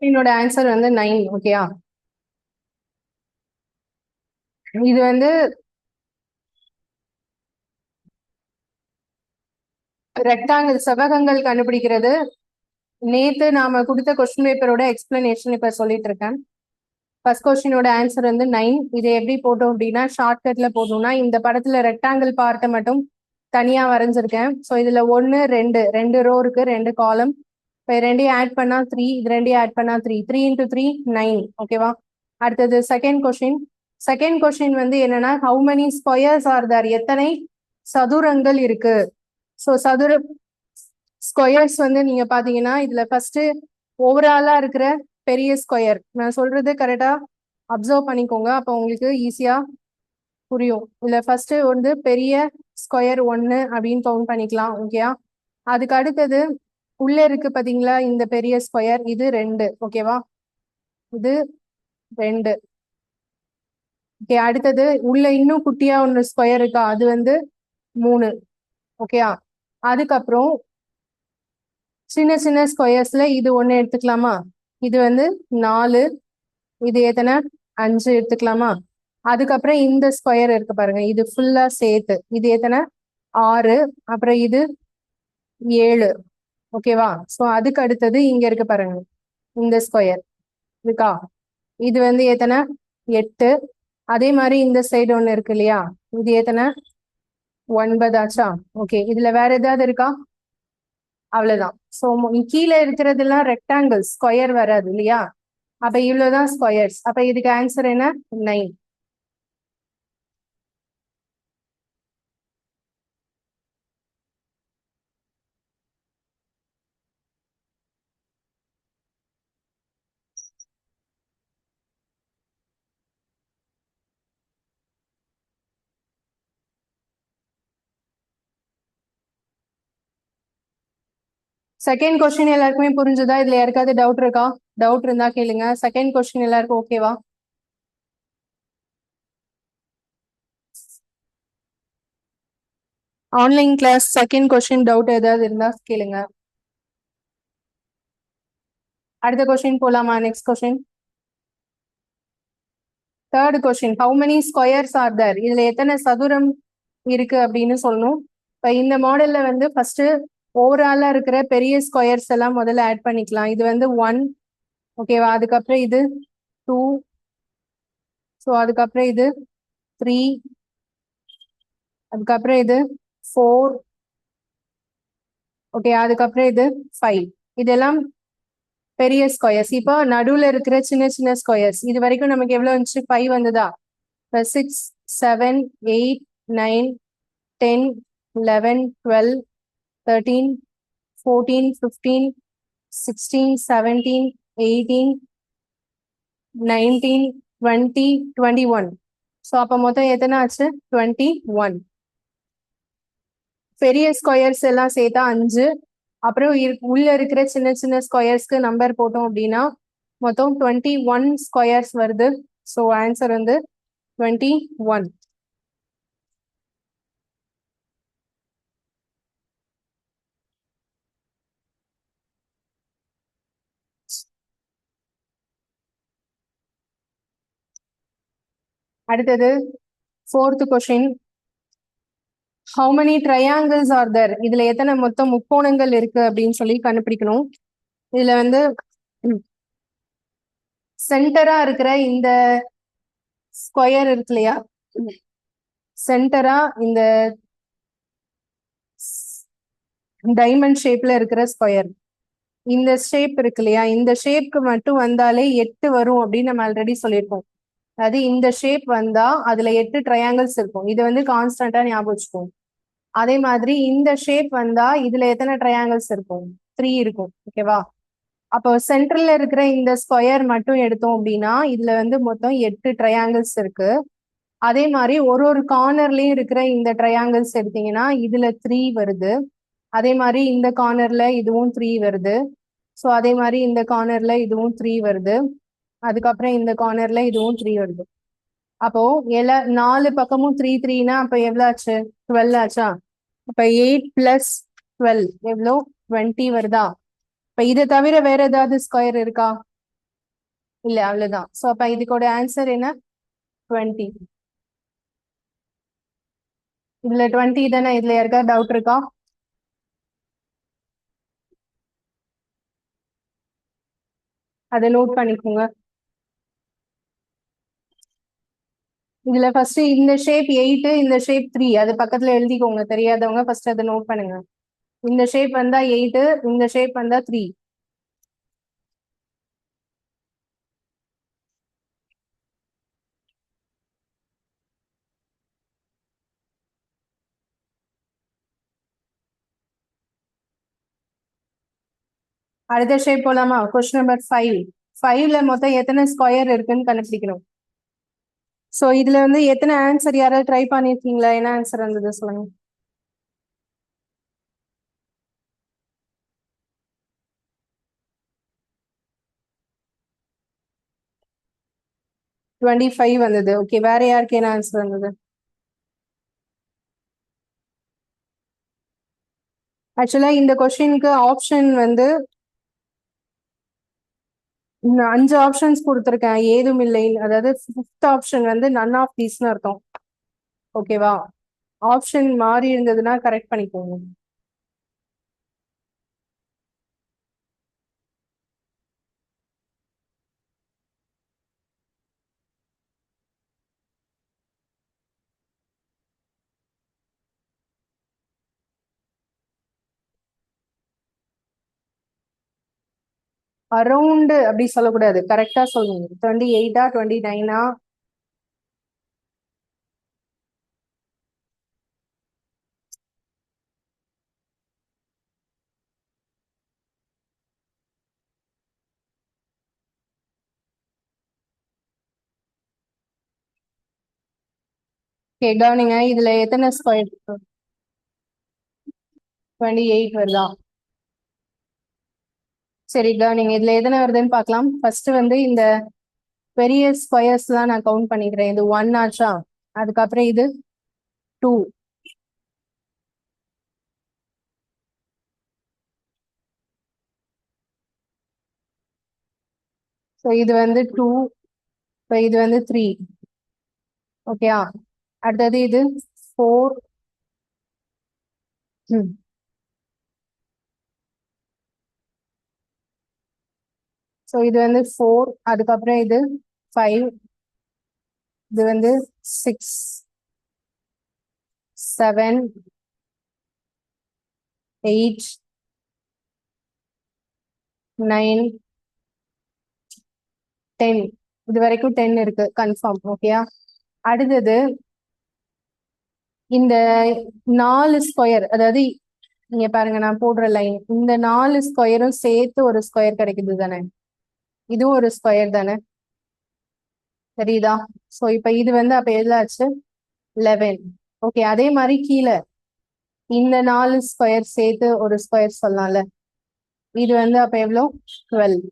என்னோட ஆன்சர் வந்து 9. ஓகேயா? இது வந்து ரெக்டாங்கிள் செவ்வகங்கள் கண்டுபிடிக்கிறது. நேத்து நாம கொடுத்த கொஸ்டின் பேப்பரோட எக்ஸ்பிளனேஷன் இப்ப சொல்லிட்டு இருக்கேன். ஃபர்ஸ்ட் கொஸ்டினோட ஆன்சர் வந்து 9. இதை எப்படி போட்டோம் அப்படின்னா ஷார்ட்கட்ல போட்டோம்னா இந்த படத்துல ரெக்டாங்கிள் பார்ட்டை மட்டும் தனியா வரைஞ்சிருக்கேன். ஸோ இதுல 1 2 2 ரோ இருக்கு, 2 காலம். இப்போ ரெண்டையும் ஆட் பண்ணா 3, இது ரெண்டையும் ஆட் பண்ணா 3, 3 × 3 9. ஓகேவா? அடுத்தது செகண்ட் கொஸ்டின். செகண்ட் கொஸ்டின் வந்து என்னன்னா how many squares are there, எத்தனை சதுரங்கள் இருக்கு. ஸோ சதுர ஸ்கொயர்ஸ் வந்து நீங்க பாத்தீங்கன்னா இதுல ஃபர்ஸ்ட் ஓவராலா இருக்கிற பெரிய ஸ்கொயர், நான் சொல்றது கரெக்டா அப்சர்வ் பண்ணிக்கோங்க, அப்போ உங்களுக்கு ஈஸியா புரியும். இதுல ஃபர்ஸ்ட் வந்து பெரிய ஸ்கொயர் 1 அப்படின்னு கவுண்ட் பண்ணிக்கலாம். ஓகேயா? அதுக்கு அடுத்தது உள்ள இருக்கு பாத்தீங்களா இந்த பெரிய ஸ்கொயர், இது 2. ஓகேவா? இது 2. ஓகே, அடுத்தது உள்ள இன்னும் குட்டியா ஒன்று ஸ்கொயர் இருக்கா, அது வந்து 3. ஓகேயா? அதுக்கப்புறம் சின்ன சின்ன ஸ்கொயர்ஸ்ல இது ஒண்ணு எடுத்துக்கலாமா, இது வந்து 4, இது எத்தனை 5 எடுத்துக்கலாமா. அதுக்கப்புறம் இந்த ஸ்கொயர் இருக்கு பாருங்க, இது ஃபுல்லா சேர்த்து இது எத்தனை 6, அப்புறம் இது 7. ஓகேவா? ஸோ அதுக்கு அடுத்தது இங்க இருக்கு பாருங்க இந்த ஸ்கொயர் இருக்கா, இது வந்து எத்தனை 8. அதே மாதிரி இந்த சைடு ஒண்ணு இருக்கு இல்லையா, இது எத்தனை 9 ஆச்சா. ஓகே, இதுல வேற ஏதாவது இருக்கா? அவ்வளவுதான். ஸோ கீழே இருக்கிறதெல்லாம் ரெக்டாங்கிள், ஸ்கொயர் வராது இல்லையா. அப்ப இவ்வளவுதான் ஸ்கொயர்ஸ். அப்ப இதுக்கு ஆன்சர் என்ன 9. செகண்ட் கொஸ்டின் எல்லாருக்குமே புரிஞ்சுதா? இதுல யாருக்காவது டவுட் இருக்கா? டவுட் இருந்தா கேளுங்க. செகண்ட் கொஸ்டின் எல்லாருக்கும் ஓகேவா? Online class second question doubt ஏதாவது இருந்தா கேளுங்க. அடுத்த கொஸ்டின் போலாமா? Next question. Third question, how many squares are there, இதுல எத்தனை சதுரம் இருக்கு அப்படின்னு சொல்லணும். இப்ப இந்த மாடல்ல வந்து ஃபர்ஸ்ட் ஓவராலா இருக்கிற பெரிய ஸ்கொயர்ஸ் எல்லாம் முதல்ல ஆட் பண்ணிக்கலாம். இது வந்து 1. ஓகேவா? அதுக்கப்புறம் இது 2. ஸோ அதுக்கப்புறம் இது 3. அதுக்கப்புறம் இது 4. ஓகே, அதுக்கப்புறம் இது 5. இதெல்லாம் பெரிய ஸ்கொயர்ஸ். இப்போ நடுவுல இருக்கிற சின்ன சின்ன ஸ்கொயர்ஸ் இது வரைக்கும் நமக்கு எவ்வளவு இருந்துச்சு, 5 வந்ததா. 6 7 8 9 10 11 12 13 14 15 16 17 18 19 20 21. ஸோ அப்போ மொத்தம் எத்தனை ஆச்சு 21. பெரிய ஸ்கொயர்ஸ் எல்லாம் சேர்த்தா 5. அப்புறம் உள்ள இருக்கிற சின்ன சின்ன ஸ்கொயர்ஸ்க்கு நம்பர் போட்டோம் அப்படின்னா மொத்தம் 21 ஸ்கொயர்ஸ் வருது. ஸோ ஆன்சர் வந்து 21. அடுத்தது fourth question, how many triangles are there, இதுல எத்தனை மொத்தம் முக்கோணங்கள் இருக்கு அப்படின்னு சொல்லி கண்டுபிடிக்கணும். இதுல வந்து சென்டரா இருக்கிற இந்த ஸ்கொயர் இருக்கு இல்லையா, சென்டரா இந்த டைமண்ட் ஷேப்ல இருக்கிற ஸ்கொயர், இந்த ஷேப் இருக்கு இல்லையா, இந்த ஷேப்க்கு மட்டும் வந்தாலே 8 வரும் அப்படின்னு நம்ம ஆல்ரெடி சொல்லியிருக்கோம். அதாவது இந்த ஷேப் வந்தா அதுல 8 ட்ரையாங்கிள்ஸ் இருக்கும். இது வந்து கான்ஸ்டன்டா ஞாபகம் வச்சுக்கோம். அதே மாதிரி இந்த ஷேப் வந்தா இதுல எத்தனை ட்ரையாங்கிள்ஸ் இருக்கும், 3 இருக்கும். ஓகேவா? அப்போ சென்ட்ரல்ல இருக்கிற இந்த ஸ்கொயர் மட்டும் எடுத்தோம் அப்படின்னா இதுல வந்து மொத்தம் 8 ட்ரையாங்கிள்ஸ் இருக்கு. அதே மாதிரி ஒரு ஒரு கார்னர்லயும் இருக்கிற இந்த ட்ரையாங்கிள்ஸ் எடுத்தீங்கன்னா இதுல 3 வருது. அதே மாதிரி இந்த கார்னர்ல இதுவும் 3 வருது. ஸோ அதே மாதிரி இந்த கார்னர்ல இதுவும் 3 வருது. அதுக்கப்புறம் இந்த கார்னர்ல இதுவும் 3 வருது. அப்போ 4 பக்கமும் 3 3னா அப்ப எவ்வளவு ஆச்சு 12 ஆச்சா. அப்ப 8 + 12 எவ்வளோ 20 வருதா. இப்ப இதை தவிர வேற ஏதாவது ஸ்கொயர் இருக்கா? இல்ல அவ்வளவுதான். சோ அப்ப இதுக்கோட ஆன்சர் என்ன? 20. இதுல 20 தானே. இதுல யாருக்காவது டவுட் இருக்கா? அதை நோட் பண்ணிக்கோங்க. இதுல ஃபர்ஸ்ட் இந்த ஷேப் 8, இந்த ஷேப் 3 அது பக்கத்துல எழுதிக்கோங்க. தெரியாதவங்க ஃபர்ஸ்ட் அதை நோட் பண்ணுங்க. இந்த ஷேப் வந்தா 8, இந்த ஷேப் வந்தா 3. அடுத்த ஷேப் போலாமா? Question number 5. 5ல மொத்தம் எத்தனை ஸ்கொயர் இருக்குன்னு கண்டுபிடிக்கணும். சோ இதுல வந்து எத்தனை ஆன்சர் யாராவது ட்ரை பண்ணிருக்கீங்களா? என்ன ஆன்சர் வந்தது சொல்லுங்க. 25 வந்தது. ஓகே, வேற யாருக்கு என்ன ஆன்சர் வந்தது? ஆக்சுவலா இந்த கொஸ்டினுக்கு ஆப்ஷன் வந்து 5 ஆப்ஷன்ஸ் கொடுத்துருக்கேன். ஏதும் இல்லை. அதாவது 5th ஆப்ஷன் வந்து நன் ஆஃப் தீஸ்னு அர்த்தம். ஓகேவா? ஆப்ஷன் மாறி இருந்ததுன்னா கரெக்ட் பண்ணிக்கோங்க. அரௌண்ட் அப்படி சொல்லக்கூடாது. கரெக்டா சொல்லுங்க. 28ஆ 29ஆ? கவனிங்க, இதுல எத்தனை ஸ்கொயர்? 28 வருதா? சரி கவனிங்க, இதுல எத்தனை வருதுன்னு பார்க்கலாம். ஃபர்ஸ்ட் வந்து இந்த பெரிய ஸ்கொயர்ஸ் தான் நான் கவுண்ட் பண்ணிக்கிறேன். இது 1 ஆச்சா? அதுக்கப்புறம் இது 2. ஸோ இது வந்து 2. ஸோ இது வந்து 3. ஓகேயா? அடுத்தது இது 4. ஸோ இது வந்து 4. அதுக்கப்புறம் இது 5. இது வந்து 6, 7, 8, 9, 10. இது வரைக்கும் 10 இருக்கு கன்ஃபார்ம். ஓகேயா? அடுத்தது இந்த 4 ஸ்கொயர், அதாவது நீங்க பாருங்க நான் போடுற லைன், இந்த 4 ஸ்கொயரும் சேர்த்து ஒரு ஸ்கொயர் கிடைக்குது தானே. இதுவும் ஒரு ஸ்கொயர் தானே. தெரியுதா? சோ இப்ப இது வந்து அப்ப எதாச்சு 11. ஓகே, அதே மாதிரி கீழே இந்த 4 ஸ்கொயர் சேர்த்து ஒரு ஸ்கொயர் சொல்லலாம்ல. இது வந்து அப்ப எவ்வளோ? 12.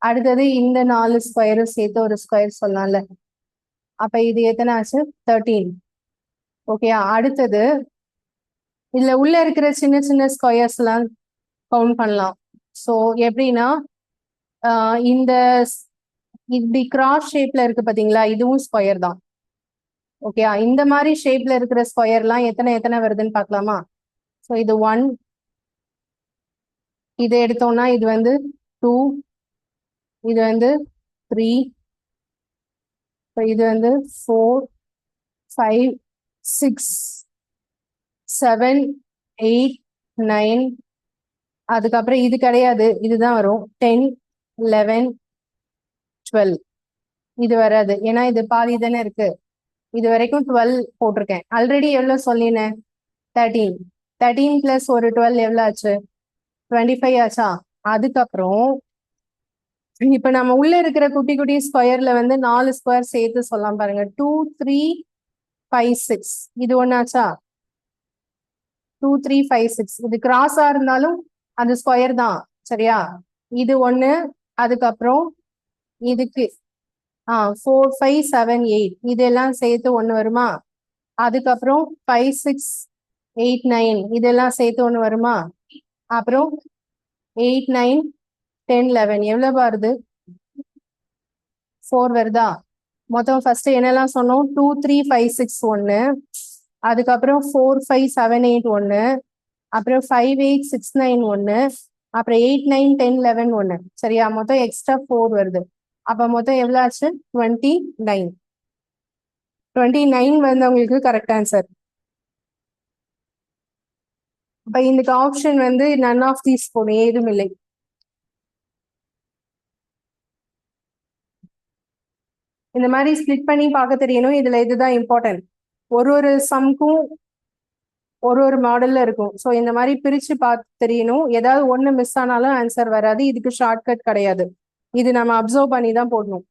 அடுத்தது இந்த 4 ஸ்கொயரும் சேர்த்து ஒரு ஸ்கொயர் சொல்லலாம்ல. அப்ப இது எத்தனை ஆச்சு? 13. ஓகேயா? அடுத்தது இதுல உள்ள இருக்கிற சின்ன சின்ன ஸ்கொயர்ஸ் எல்லாம் கவுண்ட் பண்ணலாம். சோ எப்படின்னா இந்த இப்படி கிராஸ் ஷேப்ல இருக்கு பாத்தீங்களா, இதுவும் ஸ்கொயர் தான். ஓகேயா? இந்த மாதிரி ஷேப்ல இருக்கிற ஸ்கொயர் எல்லாம் எத்தனை எத்தனை வருதுன்னு பார்க்கலாமா? ஸோ இது 1. இது எடுத்தோம்னா இது வந்து 2. இது வந்து 3. இது வந்து 4, 5, 6, 7, 8, 9. அதுக்கப்புறம் இது கிடையாது, இதுதான் வரும். 10, 11, 12. இது வராது, ஏன்னா இது பாதி தானே இருக்கு. இது வரைக்கும் 12 போட்டிருக்கேன். ஆல்ரெடி எவ்வளவு சொல்லினேன்? 13. 13 பிளஸ் ஒரு 12 எவ்வளவு ஆச்சு? 25 ஆச்சா? அதுக்கப்புறம் இப்ப நம்ம உள்ள இருக்கிற குட்டி குட்டி ஸ்கொயர்ல வந்து 4 ஸ்கொயர் சேர்த்து சொல்லலாம் பாருங்க. 2, 3, 5, 6. இது ஒன்னாச்சா? 2, 3, 5, 6. இது கிராஸா இருந்தாலும் அது ஸ்கொயர் தான். சரியா? இது ஒண்ணு. அதுக்கப்புறம் இதுக்கு 4, 5, 7, 8 இதெல்லாம் சேர்த்து ஒண்ணு வருமா? அதுக்கப்புறம் 5, 6, 8, 9 இதெல்லாம் சேர்த்து ஒண்ணு வருமா? அப்புறம் 8, 9, 10, 11 எவ்வளவு வருது? 4 வருதா? மொத்தம் ஃபர்ஸ்ட் என்னெல்லாம் சொன்னோம்? 2 3 5 6 ஒன்று, அதுக்கப்புறம் 4 5 7 8 ஒன்று, அப்புறம் 5 8 6 9 ஒன்று, அப்புறம் 8 9 10 11 ஒன்று. சரியா? மொத்தம் எக்ஸ்ட்ரா 4 வருது. அப்ப மொத்தம் எவ்வளவு ஆச்சு? 29. 29 வந்து உங்களுக்கு கரெக்ட் ஆன்சர். அப்ப இந்த ஆப்ஷன் வந்து none of these போடும், ஏதும் இல்லை. இந்த மாதிரி ஸ்பிளிட் பண்ணி பார்க்க தெரியணும். இதுல இதுதான் இம்பார்ட்டன்ட். ஒரு சம்க்கும் ஒரு மாடல்ல இருக்கும். ஸோ இந்த மாதிரி பிரிச்சு பார்த்து தெரியணும். ஏதாவது ஒண்ணு மிஸ் ஆனாலும் ஆன்சர் வராது. இதுக்கு ஷார்ட்கட் கிடையாது. இது நம்ம அப்சர்வ் பண்ணி தான் போடணும்.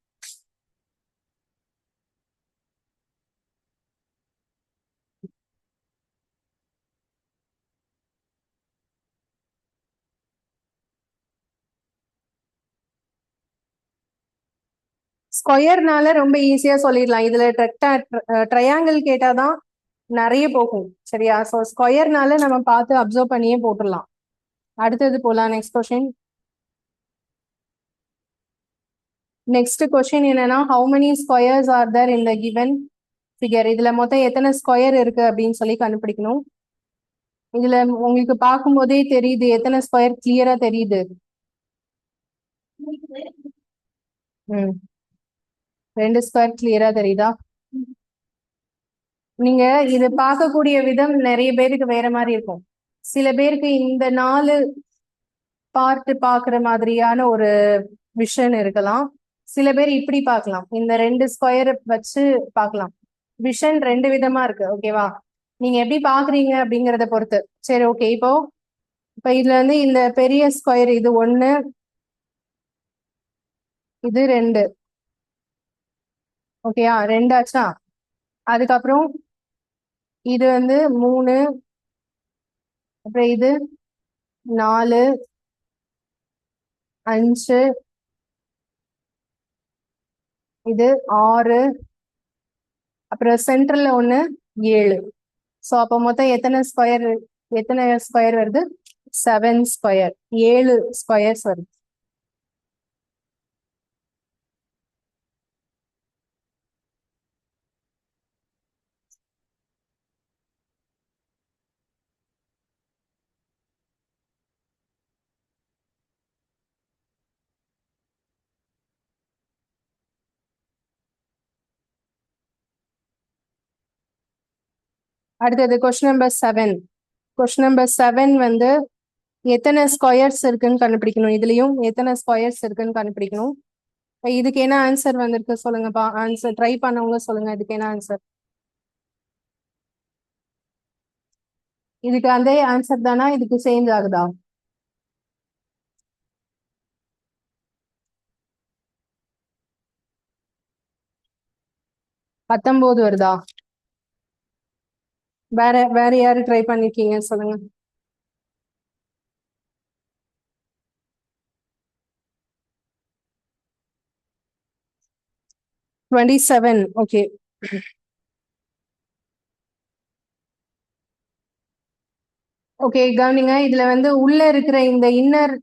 ஸ்கொயர்னால ரொம்ப ஈஸியா சொல்லிடலாம். இதுல ட்ரையாங்கிள் கேட்டாதான் நிறைய போகும். சரியா? ஸோ ஸ்கொயர்னால நம்ம பார்த்து அப்சர்வ் பண்ணியே போட்டுடலாம். அடுத்தது போலாம். Next question. நெக்ஸ்ட் கொஸ்டின் என்னன்னா, how many squares are there in the given figure? இதுல மொத்தம் எத்தனை ஸ்கொயர் இருக்கு அப்படின்னு சொல்லி கண்டுபிடிக்கணும். இதுல உங்களுக்கு பார்க்கும் போதே தெரியுது எத்தனை ஸ்கொயர் கிளியரா தெரியுது. 2 ஸ்கொயர் கிளியரா தெரியுதா? நீங்க இது பார்க்கக்கூடிய விதம் நிறைய பேருக்கு வேற மாதிரி இருக்கும். சில பேருக்கு இந்த 4 பார்ட் பாக்குற மாதிரியான ஒரு விஷன் இருக்கலாம். சில பேர் இப்படி பார்க்கலாம், இந்த 2 ஸ்கொயர் வச்சு பார்க்கலாம். விஷன் 2 விதமா இருக்கு. ஓகேவா? நீங்க எப்படி பாக்குறீங்க அப்படிங்கறத பொறுத்து. சரி, ஓகே. இப்ப இதுல வந்து இந்த பெரிய ஸ்கொயர் இது 1, இது 2. ஓகேயா? 2 ஆச்சா? அதுக்கப்புறம் இது வந்து 3, அப்புறம் இது 4, 5, இது 6, அப்புறம் சென்டர்ல 1 7. ஸோ அப்போ மொத்தம் எத்தனை ஸ்கொயர் வருது? 7 ஸ்கொயர். 7 ஸ்கொயர்ஸ் வருது. அடுத்தது கொஸ்டின் நம்பர் 7. கொஸ்டின் நம்பர் 7 வந்து எத்தனை ஸ்கொயர்ஸ் இருக்குன்னு கண்டுபிடிக்கணும். இதுலயும் எத்தனை ஸ்கொயர்ஸ் இருக்குன்னு கண்டுபிடிக்கணும். இதுக்கு என்ன ஆன்சர் வந்திருக்கு சொல்லுங்கப்பா. ஆன்சர் ட்ரை பண்ணவங்க சொல்லுங்க. இதுக்கு என்ன ஆன்சர்? இதுக்கு அதே ஆன்சர் தானா? இதுக்கு சேஞ்ச் ஆகுதா? பத்தொன்பது வருதா? வேற யாரு ட்ரை பண்ணிருக்கீங்க சொல்லுங்க. 27. ஓகே. ஓகே, கவனிங்க. இதுல வந்து உள்ள இருக்கிற இந்த இன்னர்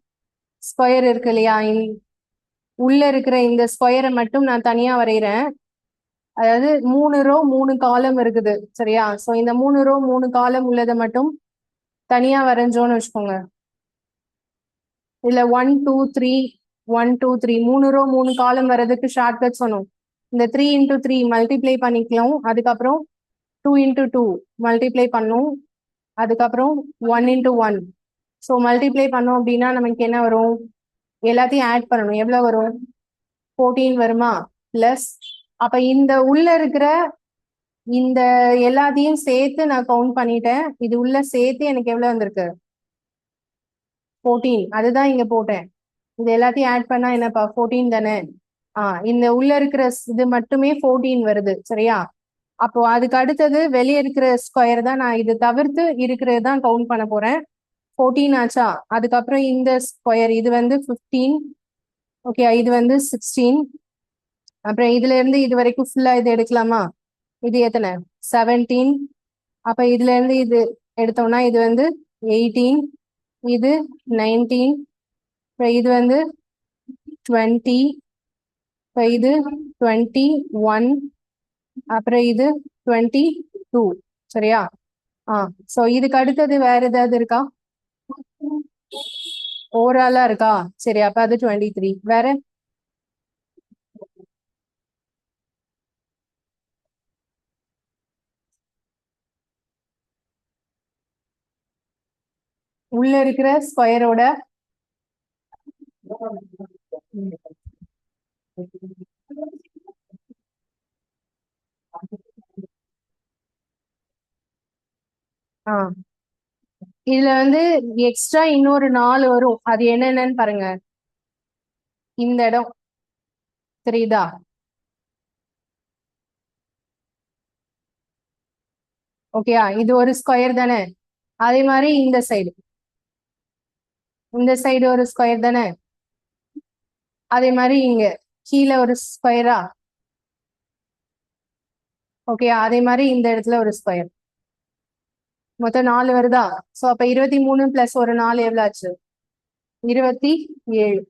ஸ்கொயர் இருக்கு இல்லையா? உள்ள இருக்கிற இந்த ஸ்கொயரை மட்டும் நான் தனியா வரைகிறேன். அதாவது 3 ரோ 3 காலம் இருக்குது. சரியா? சோ இந்த 3 ரோ 3 காலம் உள்ளதை மட்டும் தனியா வரைஞ்சோன்னு வச்சுக்கோங்க. இதுல 1 2 3 1 2 3 3 ரோ 3 காலம் வர்றதுக்கு ஷார்ட்கட் சொன்னோம். இந்த 3 இன்டூ 3 மல்டிப்ளை பண்ணிக்கலாம். அதுக்கப்புறம் 2 இன்டூ 2 மல்டிப்ளை பண்ணும். அதுக்கப்புறம் 1 இன்டூ 1. ஸோ மல்டிப்ளை பண்ணோம் அப்படின்னா நமக்கு என்ன வரும்? எல்லாத்தையும் ஆட் பண்ணணும். எவ்வளவு வரும்? 14 வருமா? பிளஸ் அப்ப இந்த உள்ள இருக்கிற இந்த எல்லாத்தையும் சேர்த்து நான் கவுண்ட் பண்ணிட்டேன். இது உள்ள சேர்த்து எனக்கு எவ்வளவு வந்திருக்கு? 14. அதுதான் இங்க போட்டேன். இது எல்லாத்தையும் ஆட் பண்ணா என்னப்பா? 14 தானே? இந்த உள்ள இருக்கிற இது மட்டுமே 14 வருது. சரியா? அப்போ அதுக்கு அடுத்தது வெளியே இருக்கிற ஸ்கொயர் தான் நான் இது தவிர்த்து இருக்கிறது தான் கவுண்ட் பண்ண போறேன். 14 ஆச்சா? அதுக்கப்புறம் இந்த ஸ்கொயர் இது வந்து 15. ஓகே, இது வந்து 16. அப்புறம் இதுல இருந்து இது வரைக்கும் ஃபுல்லா இது எடுக்கலாமா? இது எத்தனை? 17. அப்ப இதுல இருந்து இது எடுத்தோம்னா இது வந்து 18, இது 19, அப்புறம் இது வந்து 20, இப்போ இது 21, அப்புறம் இது 22. சரியா? ஸோ இதுக்கு அடுத்தது வேற ஏதாவது இருக்கா? ஓவராலா இருக்கா? சரி, அப்ப அது 23. வேற உள்ள இருக்கிற ஸ்கொயரோட ஆ இதுல வந்து எக்ஸ்ட்ரா இன்னொரு 4 வரும். அது என்னென்னு பாருங்க. இந்த இடம் தெரியுதா? ஓகேயா? இது ஒரு ஸ்கொயர் தானே. அதே மாதிரி இந்த சைடு ஒரு ஸ்கொயர் தானே. அதே மாதிரி இங்க கீழே ஒரு ஸ்கொயரா. ஓகே, அதே மாதிரி இந்த இடத்துல ஒரு ஸ்கொயர். மொத்தம் 4 வருதா? ஸோ அப்ப 23 பிளஸ் ஒரு 4 எவ்வளவு ஆச்சு? 27.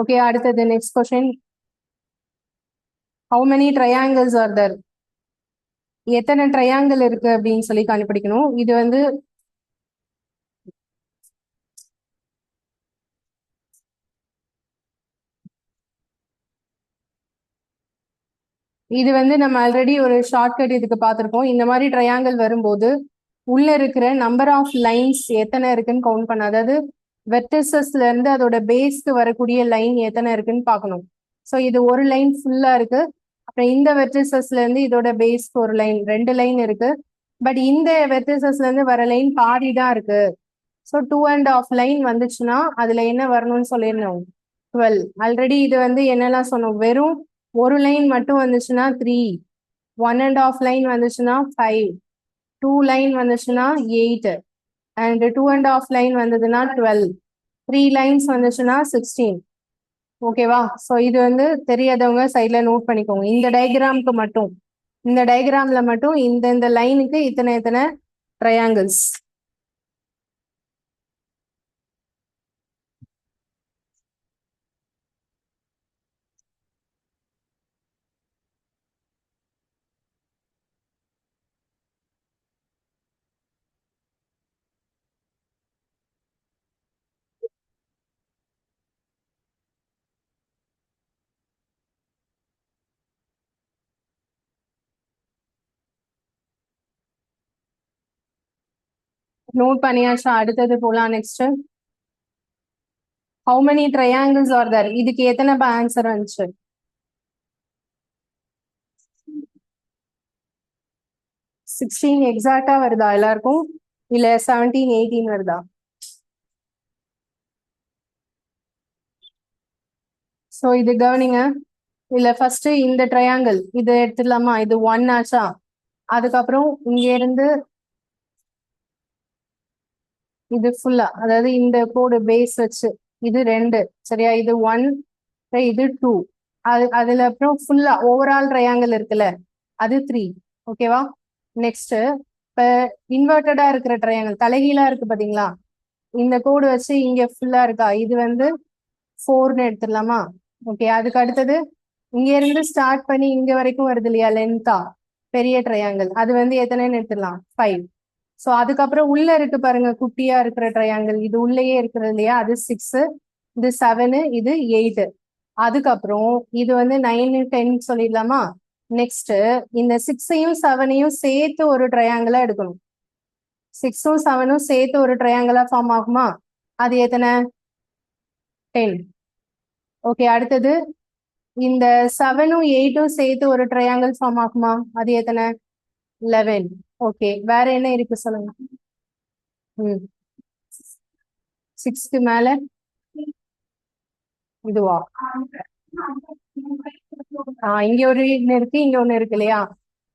ஓகே, அடுத்தது next question. How many triangles are there? எத்தனை ட்ரையாங்கிள் இருக்கு அப்படின்னு சொல்லி கண்டுபிடிக்கணும். இது வந்து நம்ம ஆல்ரெடி ஒரு ஷார்ட்கட் இதுக்கு பார்த்துருக்கோம். இந்த மாதிரி ட்ரையாங்கிள் வரும்போது உள்ள இருக்கிற நம்பர் ஆஃப் லைன்ஸ் எத்தனை இருக்குன்னு கவுண்ட் பண்ண, அதாவது வெர்டிசஸ்ல இருந்து அதோட பேஸ்க்கு வரக்கூடிய லைன் எத்தனை இருக்குன்னு பார்க்கணும். ஸோ இது ஒரு லைன் ஃபுல்லா இருக்கு. அப்புறம் இந்த வெர்டிசஸ்ல இருந்து இதோட பேஸ்க்கு ஒரு லைன், 2 லைன் இருக்கு. பட் இந்த வெர்டிசஸ்ல இருந்து வர லைன் பாதி தான் இருக்கு. ஸோ 2.5 லைன் வந்துச்சுன்னா அதுல என்ன வரணும்னு சொல்லிடணும், 12. ஆல்ரெடி இது என்னெல்லாம் சொன்னோம், வெறும் ஒரு லைன் மட்டும் வந்துச்சுன்னா 3, 1.5 லைன் வந்துச்சுன்னா 5, 2 லைன் வந்துச்சுன்னா 8, அண்ட் 2.5 லைன் வந்ததுன்னா 12, 3 லைன்ஸ் வந்துச்சுன்னா 16. ஓகேவா? ஸோ இது தெரியாதவங்க சைட்ல நோட் பண்ணிக்கோங்க. இந்த டயக்ராம்க்கு மட்டும், இந்த டயக்ராம்ல மட்டும் இந்த லைனுக்கு இத்தனை இத்தனை ட்ரையாங்கிள்ஸ். நோட் பண்ணியாச்சா? அடுத்தது போலாம். Next, how many triangles are there? இதுக்கு எத்தனை ஆன்சர் வந்துச்சு? 16 எக்ஸாக்டா வருதா எல்லாருக்கும், இல்ல 17, 18 வருதா? ஸோ இது கவனிங்க. இல்ல ஃபர்ஸ்ட் இந்த ட்ரையாங்கிள் இது எடுத்துடலாமா? இது 1 ஆச்சா? அதுக்கப்புறம் இங்க இருந்து இது ஃபுல்லா, அதாவது இந்த கோடு பேஸ் வச்சு இது 2, சரியா? இது 1, இது 2. அதுல அப்புறம் ஃபுல்லா ஓவரால் ட்ரையாங்கிள் இருக்குல்ல, அது 3. ஓகேவா? நெக்ஸ்ட், இப்ப இன்வெர்டடா இருக்கிற ட்ரையாங்கிள், தலைகீழா இருக்கு பாத்தீங்களா? இந்த கோடு வச்சு இங்க ஃபுல்லா இருக்கா, இது 4ன்னு எடுத்துடலாமா? ஓகே, அதுக்கு அடுத்தது இங்க இருந்து ஸ்டார்ட் பண்ணி இங்க வரைக்கும் வருது இல்லையா லென்த்தா, பெரிய ட்ரையாங்கிள், அது எத்தனைன்னு எடுத்துடலாம், 5. ஸோ அதுக்கப்புறம் உள்ள இருக்கு பாருங்க குட்டியா இருக்கிற ட்ரையாங்கிள், இது உள்ளேயே இருக்கிறது இல்லையா, அது 6, இது 7, இது 8. அதுக்கப்புறம் இது 9, 10 சொல்லிடலாமா? நெக்ஸ்ட் இந்த 6ஐயும் 7ஐயும் சேர்த்து ஒரு ட்ரையாங்கிளா எடுக்கணும். 6ம் 7ம் சேர்த்து ஒரு ட்ரையாங்கிளா ஃபார்ம் ஆகுமா? அது எத்தனை? 10. ஓகே, அடுத்தது இந்த 7ம் 8ம் சேர்த்து ஒரு ட்ரையாங்கிள் ஃபார்ம் ஆகுமா? அது எத்தனை? 11. ஓகே, வேற என்ன இருக்கு சொல்லுங்க. ம் 6க்கு மேல இதுவா? இங்க ஒரு ஒண்ணு இருக்கு, இங்க ஒண்ணு இருக்கு இல்லையா?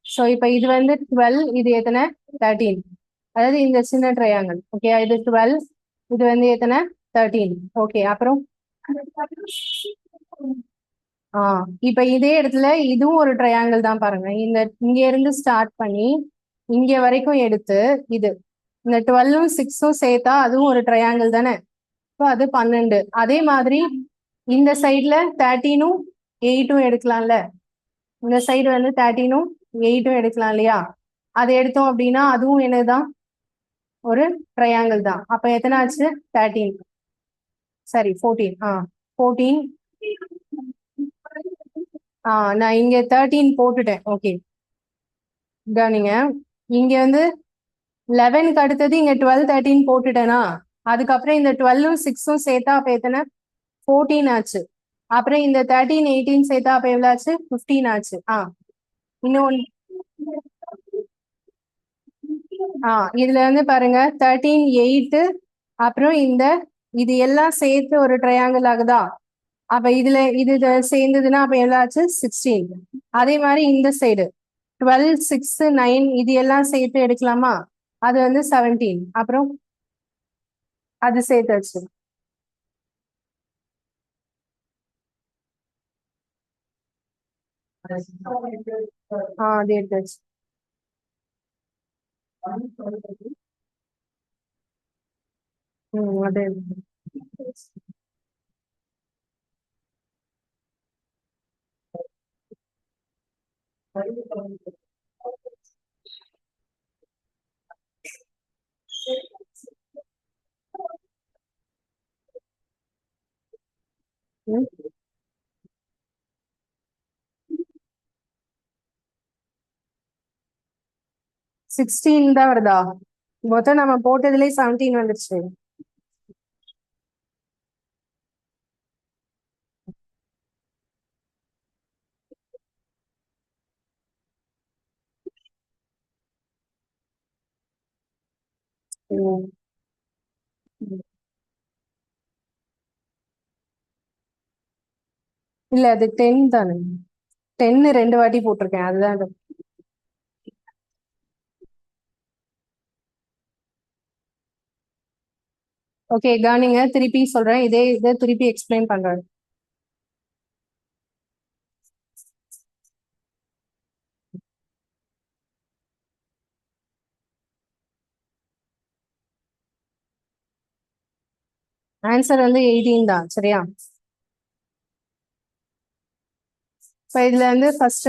சோ இப்ப இது வந்து 12, இது எத்தனை? 13. அதாவது இந்த சின்ன ட்ரையாங்கிள். ஓகே, இது 12, இது வந்து எத்தனை? 13. ஓகே, அப்புறம் இப்ப இதே இடத்துல இதுவும் ஒரு ட்ரையாங்கிள் தான் பாருங்க. இங்க இருந்து ஸ்டார்ட் பண்ணி இங்க வரைக்கும் எடுத்து இது இந்த 12ம் 6ம் சேர்த்தா அதுவும் ஒரு ட்ரையாங்கிள் தானே? இப்போ அது 12. அதே மாதிரி இந்த சைட்ல 13ம் 8ம் எடுக்கலாம்ல. இந்த சைடு வந்து 13ம் 8ம் எடுக்கலாம் இல்லையா? அது எடுத்தோம் அப்படின்னா அதுவும் என்னதான்? ஒரு ட்ரையாங்கிள் தான். அப்ப எத்தனை ஆச்சு? 13. சரி 14. 14. நான் இங்க 13 போட்டுட்டேன். ஓகே, நீங்க இங்க வந்து 11க்கு அடுத்தது இங்க 12 13 போட்டுட்டேனா? அதுக்கப்புறம் இந்த 12ம் 6ம் சேர்த்தா அப்ப எத்தனை? 14 ஆச்சு. அப்புறம் இந்த 13 18 சேர்த்தா அப்ப எவ்வளவு ஆச்சு? 15 ஆச்சு. இன்னொன்னு இதுல வந்து பாருங்க 13 8, அப்புறம் இது எல்லாம் சேர்த்து ஒரு ட்ரையாங்கிள் ஆகுதா? அப்ப இது சேர்ந்ததுன்னா அப்ப எவ்வளவு ஆச்சு? 16. அதே மாதிரி இந்த சைடு 12 6 9 இது எல்லாம் சேர்த்து எடுக்கலாமா? அது வந்து 17. அப்புறம் அது சேர்த்தாச்சு. அது எடுத்தாச்சு. அது 16 தான் வருதா? மொத்தம் நம்ம போட்டதுலயே 17 வந்துருச்சு. இல்ல அது 10 தானே? 10 2 வாட்டி போட்டிருக்கேன், அதுதான் அது. ஓகே, கவனிங்க, திருப்பி சொல்றேன். இதை திருப்பி எக்ஸ்பிளைன் பண்றேன். ஆன்சர் வந்து 18 தான், சரியா? இப்ப இதுல வந்து ஃபர்ஸ்ட்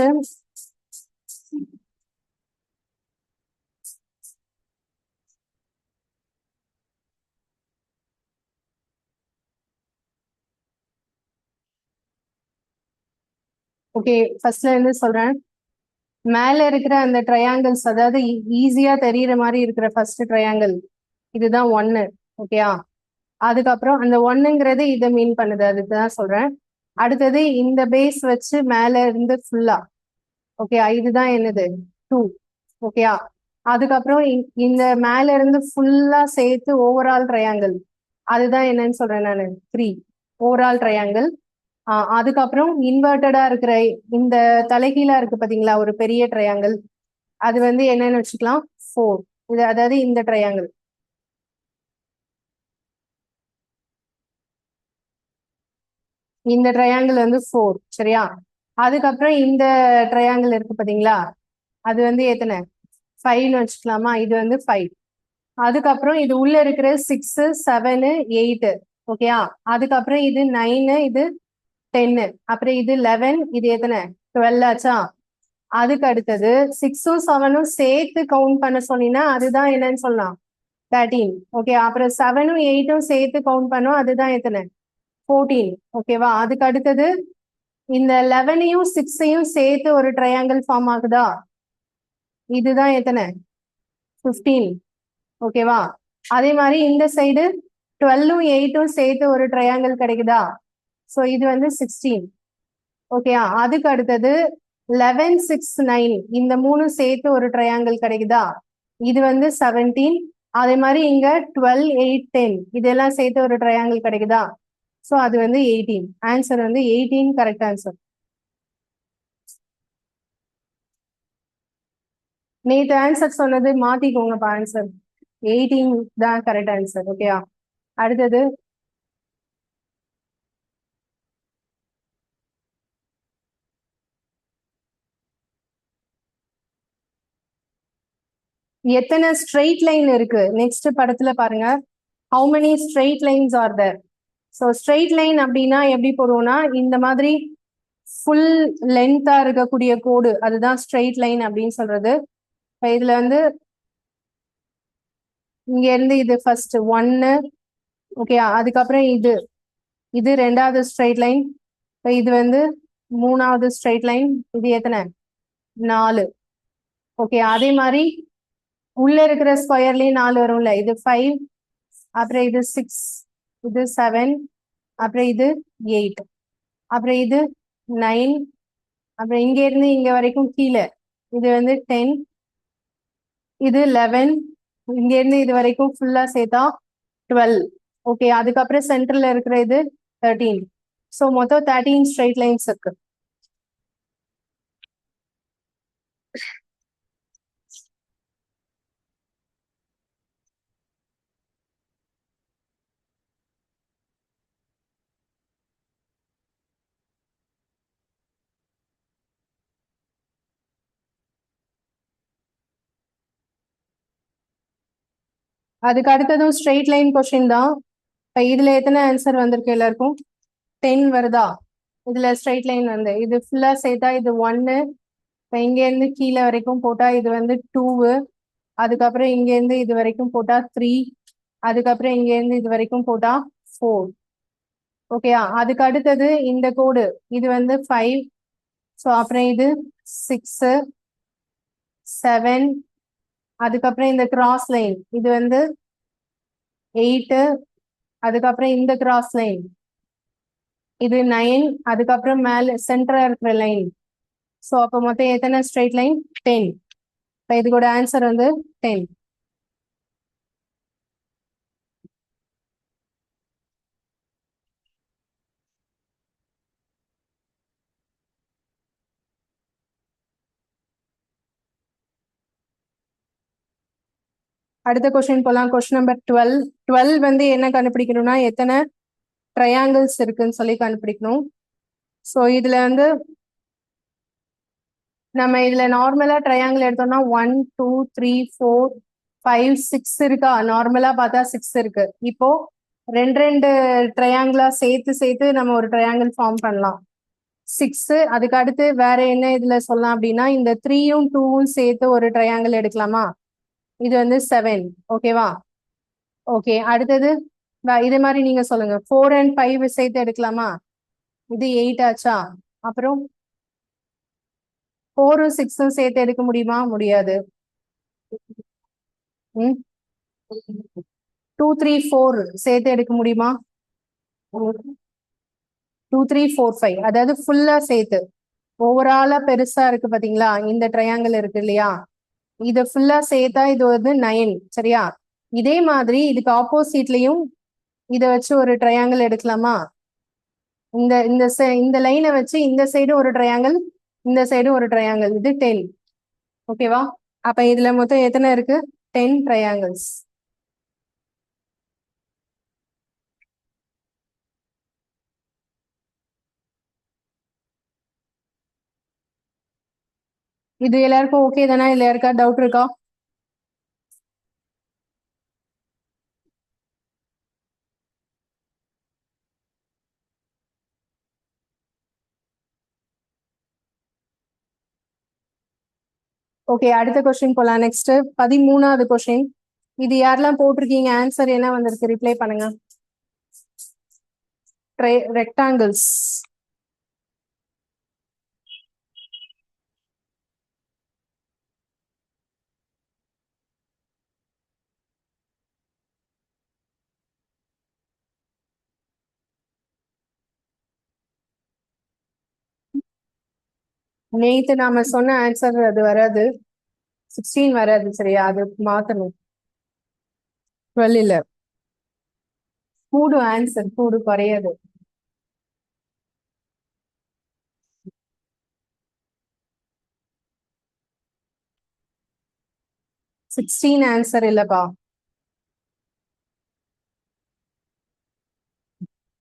ஓகே, ஃபர்ஸ்ட்ல இருந்து சொல்றேன். மேல இருக்கிற அந்த ட்ரையாங்கிள்ஸ், அதாவது ஈஸியா தெரியற மாதிரி இருக்கிற ஃபர்ஸ்ட் ட்ரையாங்கிள் இதுதான் 1. ஓகேயா? அதுக்கப்புறம் அந்த 1ங்கிறது இதை மீன் பண்ணுது, அதுதான் சொல்றேன். அடுத்தது இந்த பேஸ் வச்சு மேல இருந்து ஃபுல்லா, ஓகே, இதுதான் என்னது? 2. ஓகேயா? அதுக்கப்புறம் இந்த மேல இருந்து ஃபுல்லா சேர்த்து ஓவரால் ட்ரையாங்கிள், அதுதான் என்னன்னு சொல்றேன் நான்? 3 ஓவரால் ட்ரையாங்கிள். அதுக்கப்புறம் இன்வெர்டடா இருக்கிற இந்த தலைகீழா இருக்கு பாத்தீங்களா, ஒரு பெரிய ட்ரையாங்கிள், அது வந்து என்னன்னு வச்சுக்கலாம்? 4. இது அதாவது இந்த ட்ரையாங்கிள், இந்த ட்ரையாங்கிள் வந்து 4, சரியா? அதுக்கப்புறம் இந்த ட்ரையாங்கிள் இருக்கு பாத்தீங்களா, அது வந்து எத்தனை? 5ன்னு வச்சுக்கலாமா? இது வந்து 5. அதுக்கப்புறம் இது உள்ள இருக்கிற 6 7 8. ஓகேயா? அதுக்கப்புறம் இது 9, இது 10, அப்புறம் இது 11, இது எத்தனை? 12 ஆச்சா? அதுக்கு அடுத்தது 6ம் 7ம் சேர்த்து கவுண்ட் பண்ண சொன்னீங்கன்னா அதுதான் என்னன்னு சொல்லலாம்? 13. ஓகே, அப்புறம் 7ம் 8ம் சேர்த்து கவுண்ட் பண்ணோம், அதுதான் எத்தனை? 14. ஓகேவா? அதுக்கு அடுத்தது இந்த 11யும் 6யும் சேர்த்து ஒரு ட்ரையாங்கிள் ஃபார்ம் ஆகுதா? இதுதான் எத்தனை? 15. ஓகேவா? அதே மாதிரி இந்த சைடு 12ம் 8ம் சேர்த்து ஒரு ட்ரையாங்கிள் கிடைக்குதா? சோ இது வந்து 16. ஓகேயா, அதுக்கு அடுத்தது 11 6 9 இந்த மூணு சேர்த்து ஒரு ட்ரையாங்கிள் கிடைக்குதா, இது வந்து 17. அதே மாதிரி இங்க 12 8 10 இதெல்லாம் சேர்த்து ஒரு ட்ரையாங்கிள் கிடைக்குதா, ஸோ அது வந்து 18. ஆன்சர் வந்து 18 கரெக்ட் ஆன்சர். நேற்று ஆன்சர் சொன்னது மாத்திக்கோங்கப்பா, ஆன்சர் 18 தான் கரெக்ட் ஆன்சர். ஓகேயா, அடுத்தது எத்தனை ஸ்ட்ரெயிட் லைன் இருக்கு நெக்ஸ்ட் படத்துல பாருங்க. How many straight lines are there. So straight line அப்படின்னா எப்படி போடுவோம்னா இந்த மாதிரி ஃபுல் லென்த்தா இருக்கக்கூடிய கோடு அதுதான் ஸ்ட்ரெயிட் லைன் அப்படின்னு சொல்றது. இப்போ இதுல வந்து இங்க இருந்து இது ஃபர்ஸ்ட் ஒன்னு, ஓகே, அதுக்கப்புறம் இது இது ரெண்டாவது ஸ்ட்ரெயிட் லைன், இப்போ இது வந்து மூணாவது ஸ்ட்ரெயிட் லைன், இது எத்தனை 4. ஓகே, அதே மாதிரி உள்ள இருக்கிற ஸ்கொயர்லயும் 4 வரும்ல, இது 5, அப்புறம் இது 6, இது 7, அப்புறம் இது 8, அப்புறம் இது 9, அப்புறம் இங்க இருந்து இங்க வரைக்கும் கீழே இது வந்து 10, இது 11, இங்க இருந்து இது வரைக்கும் ஃபுல்லா சேர்த்தா 12. ஓகே, அதுக்கப்புறம் சென்டர்ல இருக்கிற இது 13. ஸோ மொத்தம் 13 ஸ்ட்ரெயிட் லைன்ஸ் இருக்கு. அதுக்கு அடுத்ததும் ஸ்ட்ரெயிட் லைன் கொஸ்டின் தான். இப்போ இதுல எத்தனை ஆன்சர் வந்திருக்கு எல்லாருக்கும், 10 வருதா. இதுல ஸ்ட்ரெயிட் லைன் வந்து இது ஃபுல்லா சேர்த்தா இது 1. இப்போ இங்க இருந்து கீழே வரைக்கும் போட்டா இது வந்து 2. அதுக்கப்புறம் இங்க இருந்து இது வரைக்கும் போட்டா 3. அதுக்கப்புறம் இங்க இருந்து இது வரைக்கும் போட்டா 4. ஓகேயா, அதுக்கு அடுத்தது இந்த கோடு இது வந்து 5. ஸோ அப்புறம் இது 6 7. அதுக்கப்புறம் இந்த கிராஸ் லைன் இது வந்து 8. அதுக்கப்புறம் இந்த கிராஸ் லைன் இது 9. அதுக்கப்புறம் மேல சென்டரா இருக்கிற லைன். ஸோ அப்போ மொத்தம் எத்தனை ஸ்ட்ரெயிட் லைன், 10. இப்போ இதுக்கோட ஆன்சர் வந்து 10. அடுத்த கொஸ்டின் போலாம். Question number 12. 12 வந்து என்ன கண்டுபிடிக்கணும்னா எத்தனை ட்ரையாங்கிள்ஸ் இருக்குன்னு சொல்லி கண்டுபிடிக்கணும். ஸோ இதுல வந்து நம்ம இதுல நார்மலா ட்ரையாங்கிள் எடுத்தோம்னா 1 2 3 4 5 6 இருக்கா, நார்மலா பார்த்தா 6 இருக்கு. இப்போ ரெண்டு ரெண்டு ட்ரையாங்கிளா சேர்த்து சேர்த்து நம்ம ஒரு ட்ரையாங்கிள் ஃபார்ம் பண்ணலாம். 6 அதுக்கு அடுத்து வேற என்ன இதுல சொல்லலாம் அப்படின்னா இந்த 3யும் 2வும் சேர்த்து ஒரு ட்ரையாங்கிள் எடுக்கலாமா, இது வந்து 7. ஓகேவா, ஓகே, அடுத்தது இது மாதிரி நீங்க சொல்லுங்க 4 and 5 சேர்த்து எடுக்கலாமா, இது 8 ஆச்சா. அப்புறம் 4ம் 6ம் சேர்த்து எடுக்க முடியுமா, முடியாது. 2 3 4 சேர்த்து எடுக்க முடியுமா, 2 3 4 5 அதாவது ஃபுல்லா சேர்த்து ஓவராலா பெருசா இருக்கு பாத்தீங்களா, இந்த ட்ரையாங்கிள் இருக்கு இல்லையா, இது ஃபுல்லா சேர்த்தா இது வந்து 9. சரியா, இதே மாதிரி இதுக்கு ஆப்போசிட்லயும் இதை வச்சு ஒரு ட்ரையாங்கிள் எடுக்கலாமா, இந்த இந்த இந்த லைனை வச்சு இந்த சைடு ஒரு ட்ரையாங்கிள், இந்த சைடு ஒரு ட்ரையாங்கிள், இது 10. ஓகேவா, அப்ப இதுல மொத்தம் எத்தனை இருக்கு, 10 ட்ரையாங்கிள்ஸ். இது எல்லாருக்கும் ஓகே தானே, இல்ல யாருக்கா டவுட் இருக்கா. ஓகே, அடுத்த கொஸ்டின் போலாம். நெக்ஸ்ட் 13வது கொஸ்டின். இது யாரெல்லாம் போட்டிருக்கீங்க ஆன்சர் என்ன வந்திருக்கு ரிப்ளை பண்ணுங்க. ரெக்டாங்கிள்ஸ். நேத்து நாம சொன்ன ஆன்சர் அது வராது, 16 வராது. சரியா, அது மாத்தணும். 12 இல்ல, கூடு ஆன்சர் கூடு குறையாது. சிக்ஸ்டீன் ஆன்சர் இல்லப்பா.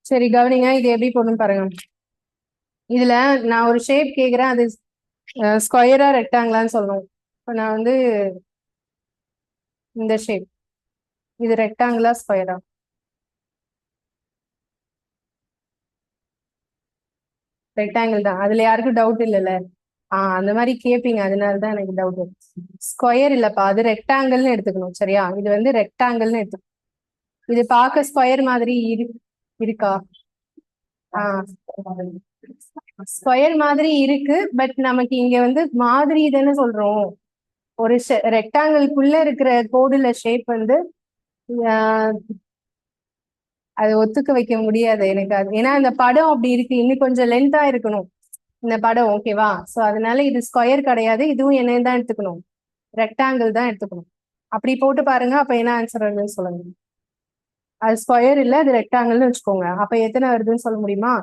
சரி கவனிங்க, இது எப்படி போடணும் பாருங்க. இதுல நான் ஒரு ஷேப் கேக்குறேன், அது ஸ்கொயரா ரெக்டாங்கிளான்னு சொல்லணும். இப்போ நான் வந்து இந்த ஷேப், இது ரெக்டாங்கிளா ஸ்கொயரா? ரெக்டாங்கிள் தான், அதுல யாருக்கும் டவுட் இல்லைல்ல. அந்த மாதிரி கேப்பீங்க, அதனாலதான் எனக்கு டவுட். ஸ்கொயர் இல்லப்பா, அது ரெக்டாங்கிள்னு எடுத்துக்கணும். சரியா, இது வந்து ரெக்டாங்கிள்னு எடுத்துக்கணும். இது பார்க்க ஸ்கொயர் மாதிரி இருக்கா? ஸ்கொயர் மாதிரி இருக்கு, பட் நமக்கு இங்க வந்து மாதிரி தானே சொல்றோம். ஒரு ரெக்டாங்கிள்குள்ள இருக்கிற கோடுல ஷேப் வந்து ஆஹ், அது ஒத்துக்க வைக்க முடியாது எனக்கு அது. ஏன்னா இந்த படம் அப்படி இருக்கு, இன்னும் கொஞ்சம் லென்த்தா இருக்கணும் இந்த படம். ஓகேவா? சோ அதனால இது ஸ்கொயர் கிடையாது, இதுவும் என்ன தான் எடுத்துக்கணும், ரெக்டாங்கிள் தான் எடுத்துக்கணும். அப்படி போட்டு பாருங்க, அப்ப என்ன ஆன்சர் வருதுன்னு சொல்லுங்க. அது ஸ்கொயர் இல்ல, அது ரெக்டாங்கிள்னு வச்சுக்கோங்க. அப்ப எத்தனை வருதுன்னு சொல்ல முடியுமா?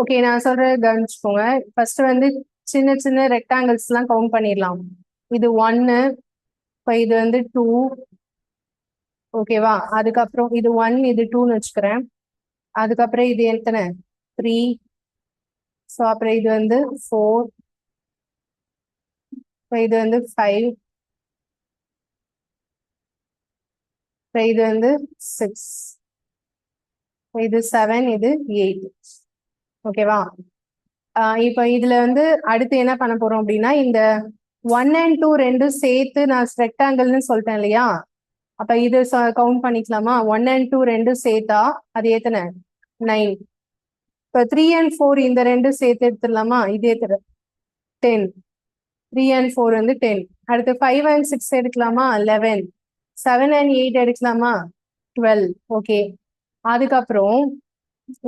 ஓகே, நான் சொல்றது கவனிச்சுக்கோங்க. ஃபர்ஸ்ட் வந்து சின்ன சின்ன ரெக்டாங்கிள்ஸ் எல்லாம் கவுண்ட் பண்ணிடலாம். இது 1, இப்போ இது வந்து 2. ஓகேவா? அதுக்கப்புறம் இது 1, இது 2ன்னு வச்சுக்கிறேன். அதுக்கப்புறம் இது எத்தனை? 3. ஸோ அப்புறம் இது வந்து 4. இப்போ இது வந்து 5. அப்புறம் இது வந்து 6. இது 7, இது 8. ஓகேவா? இப்போ இதுல வந்து அடுத்து என்ன பண்ண போறோம் அப்படின்னா, இந்த 1 and 2 ரெண்டும் சேர்த்து நான் ரெக்டாங்கிள்னு சொல்லிட்டேன் இல்லையா? அப்ப இது கவுண்ட் பண்ணிக்கலாமா? 1 and 2 ரெண்டும் சேர்த்தா அது எத்தனை? 9. இப்ப 3 and 4 இந்த ரெண்டும் சேர்த்து எடுத்துடலாமா? இது எத்தனை? 10. 3 and 4 வந்து 10. அடுத்து 5 and 6 எடுக்கலாமா? 11. 7 and 8 எடுக்கலாமா? 12. ஓகே. அதுக்கப்புறம்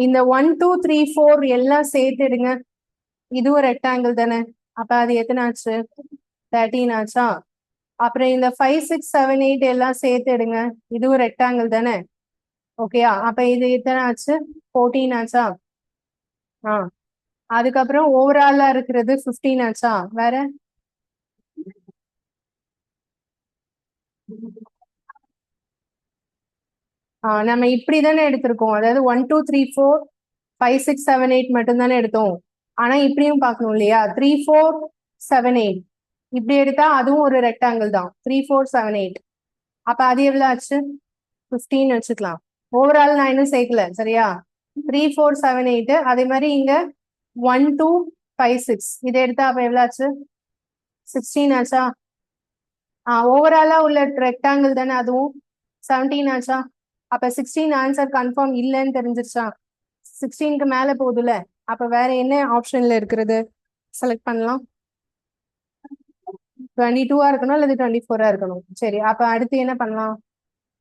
இந்த 1, 2, 3, 4 எல்லாம் சேர்த்து எடுங்க. இதுவும் ரெக்டாங்கிள் தானே? அப்ப அது எத்தனை ஆச்சு? 13 ஆச்சா? அப்புறம் இந்த 5, 6, 7, 8 எல்லாம் சேர்த்து எடுங்க. இதுவும் ரெக்டாங்கிள் தானே? ஓகேயா? அப்ப இது எத்தனை ஆச்சு? 14 ஆச்சா? அதுக்கப்புறம் ஓவராலா இருக்கிறது 15 ஆச்சா? வேற நம்ம இப்படிதானே எடுத்திருக்கோம். அதாவது 1, 2, 3, 4, 5, 6, 7, 8 மட்டும் தானே எடுத்தோம். ஆனா இப்படியும் பார்க்கணும் இல்லையா? 3, 4, 7, 8 இப்படி எடுத்தா அதுவும் ஒரு ரெக்டாங்கிள் தான். 3, 4, 7, 8. அப்ப அது எவ்வளவு ஆச்சு? 15 வச்சுக்கலாம். ஓவரால் நான் இன்னும் சேர்க்கல. சரியா? 3, 4, 7, 8. அதே மாதிரி இங்க 1, 2, 5, 6 இதை எடுத்தா அப்ப எவ்வளவு ஆச்சு? 16 ஆச்சா? ஓவராலா உள்ள ரெக்டாங்கிள் தானே அதுவும்? 17 ஆச்சா? அப்ப 16 ஆன்சர் கன்ஃபார்ம் இல்லைன்னு தெரிஞ்சிருச்சா? 16க்கு மேல போகுதுல, அப்ப வேற என்ன ஆப்ஷன்ல இருக்கிறது செலக்ட் பண்ணலாம்? 22 இருக்கணும் அல்லது 24 இருக்கணும். சரி, அப்ப அடுத்து என்ன பண்ணலாம்?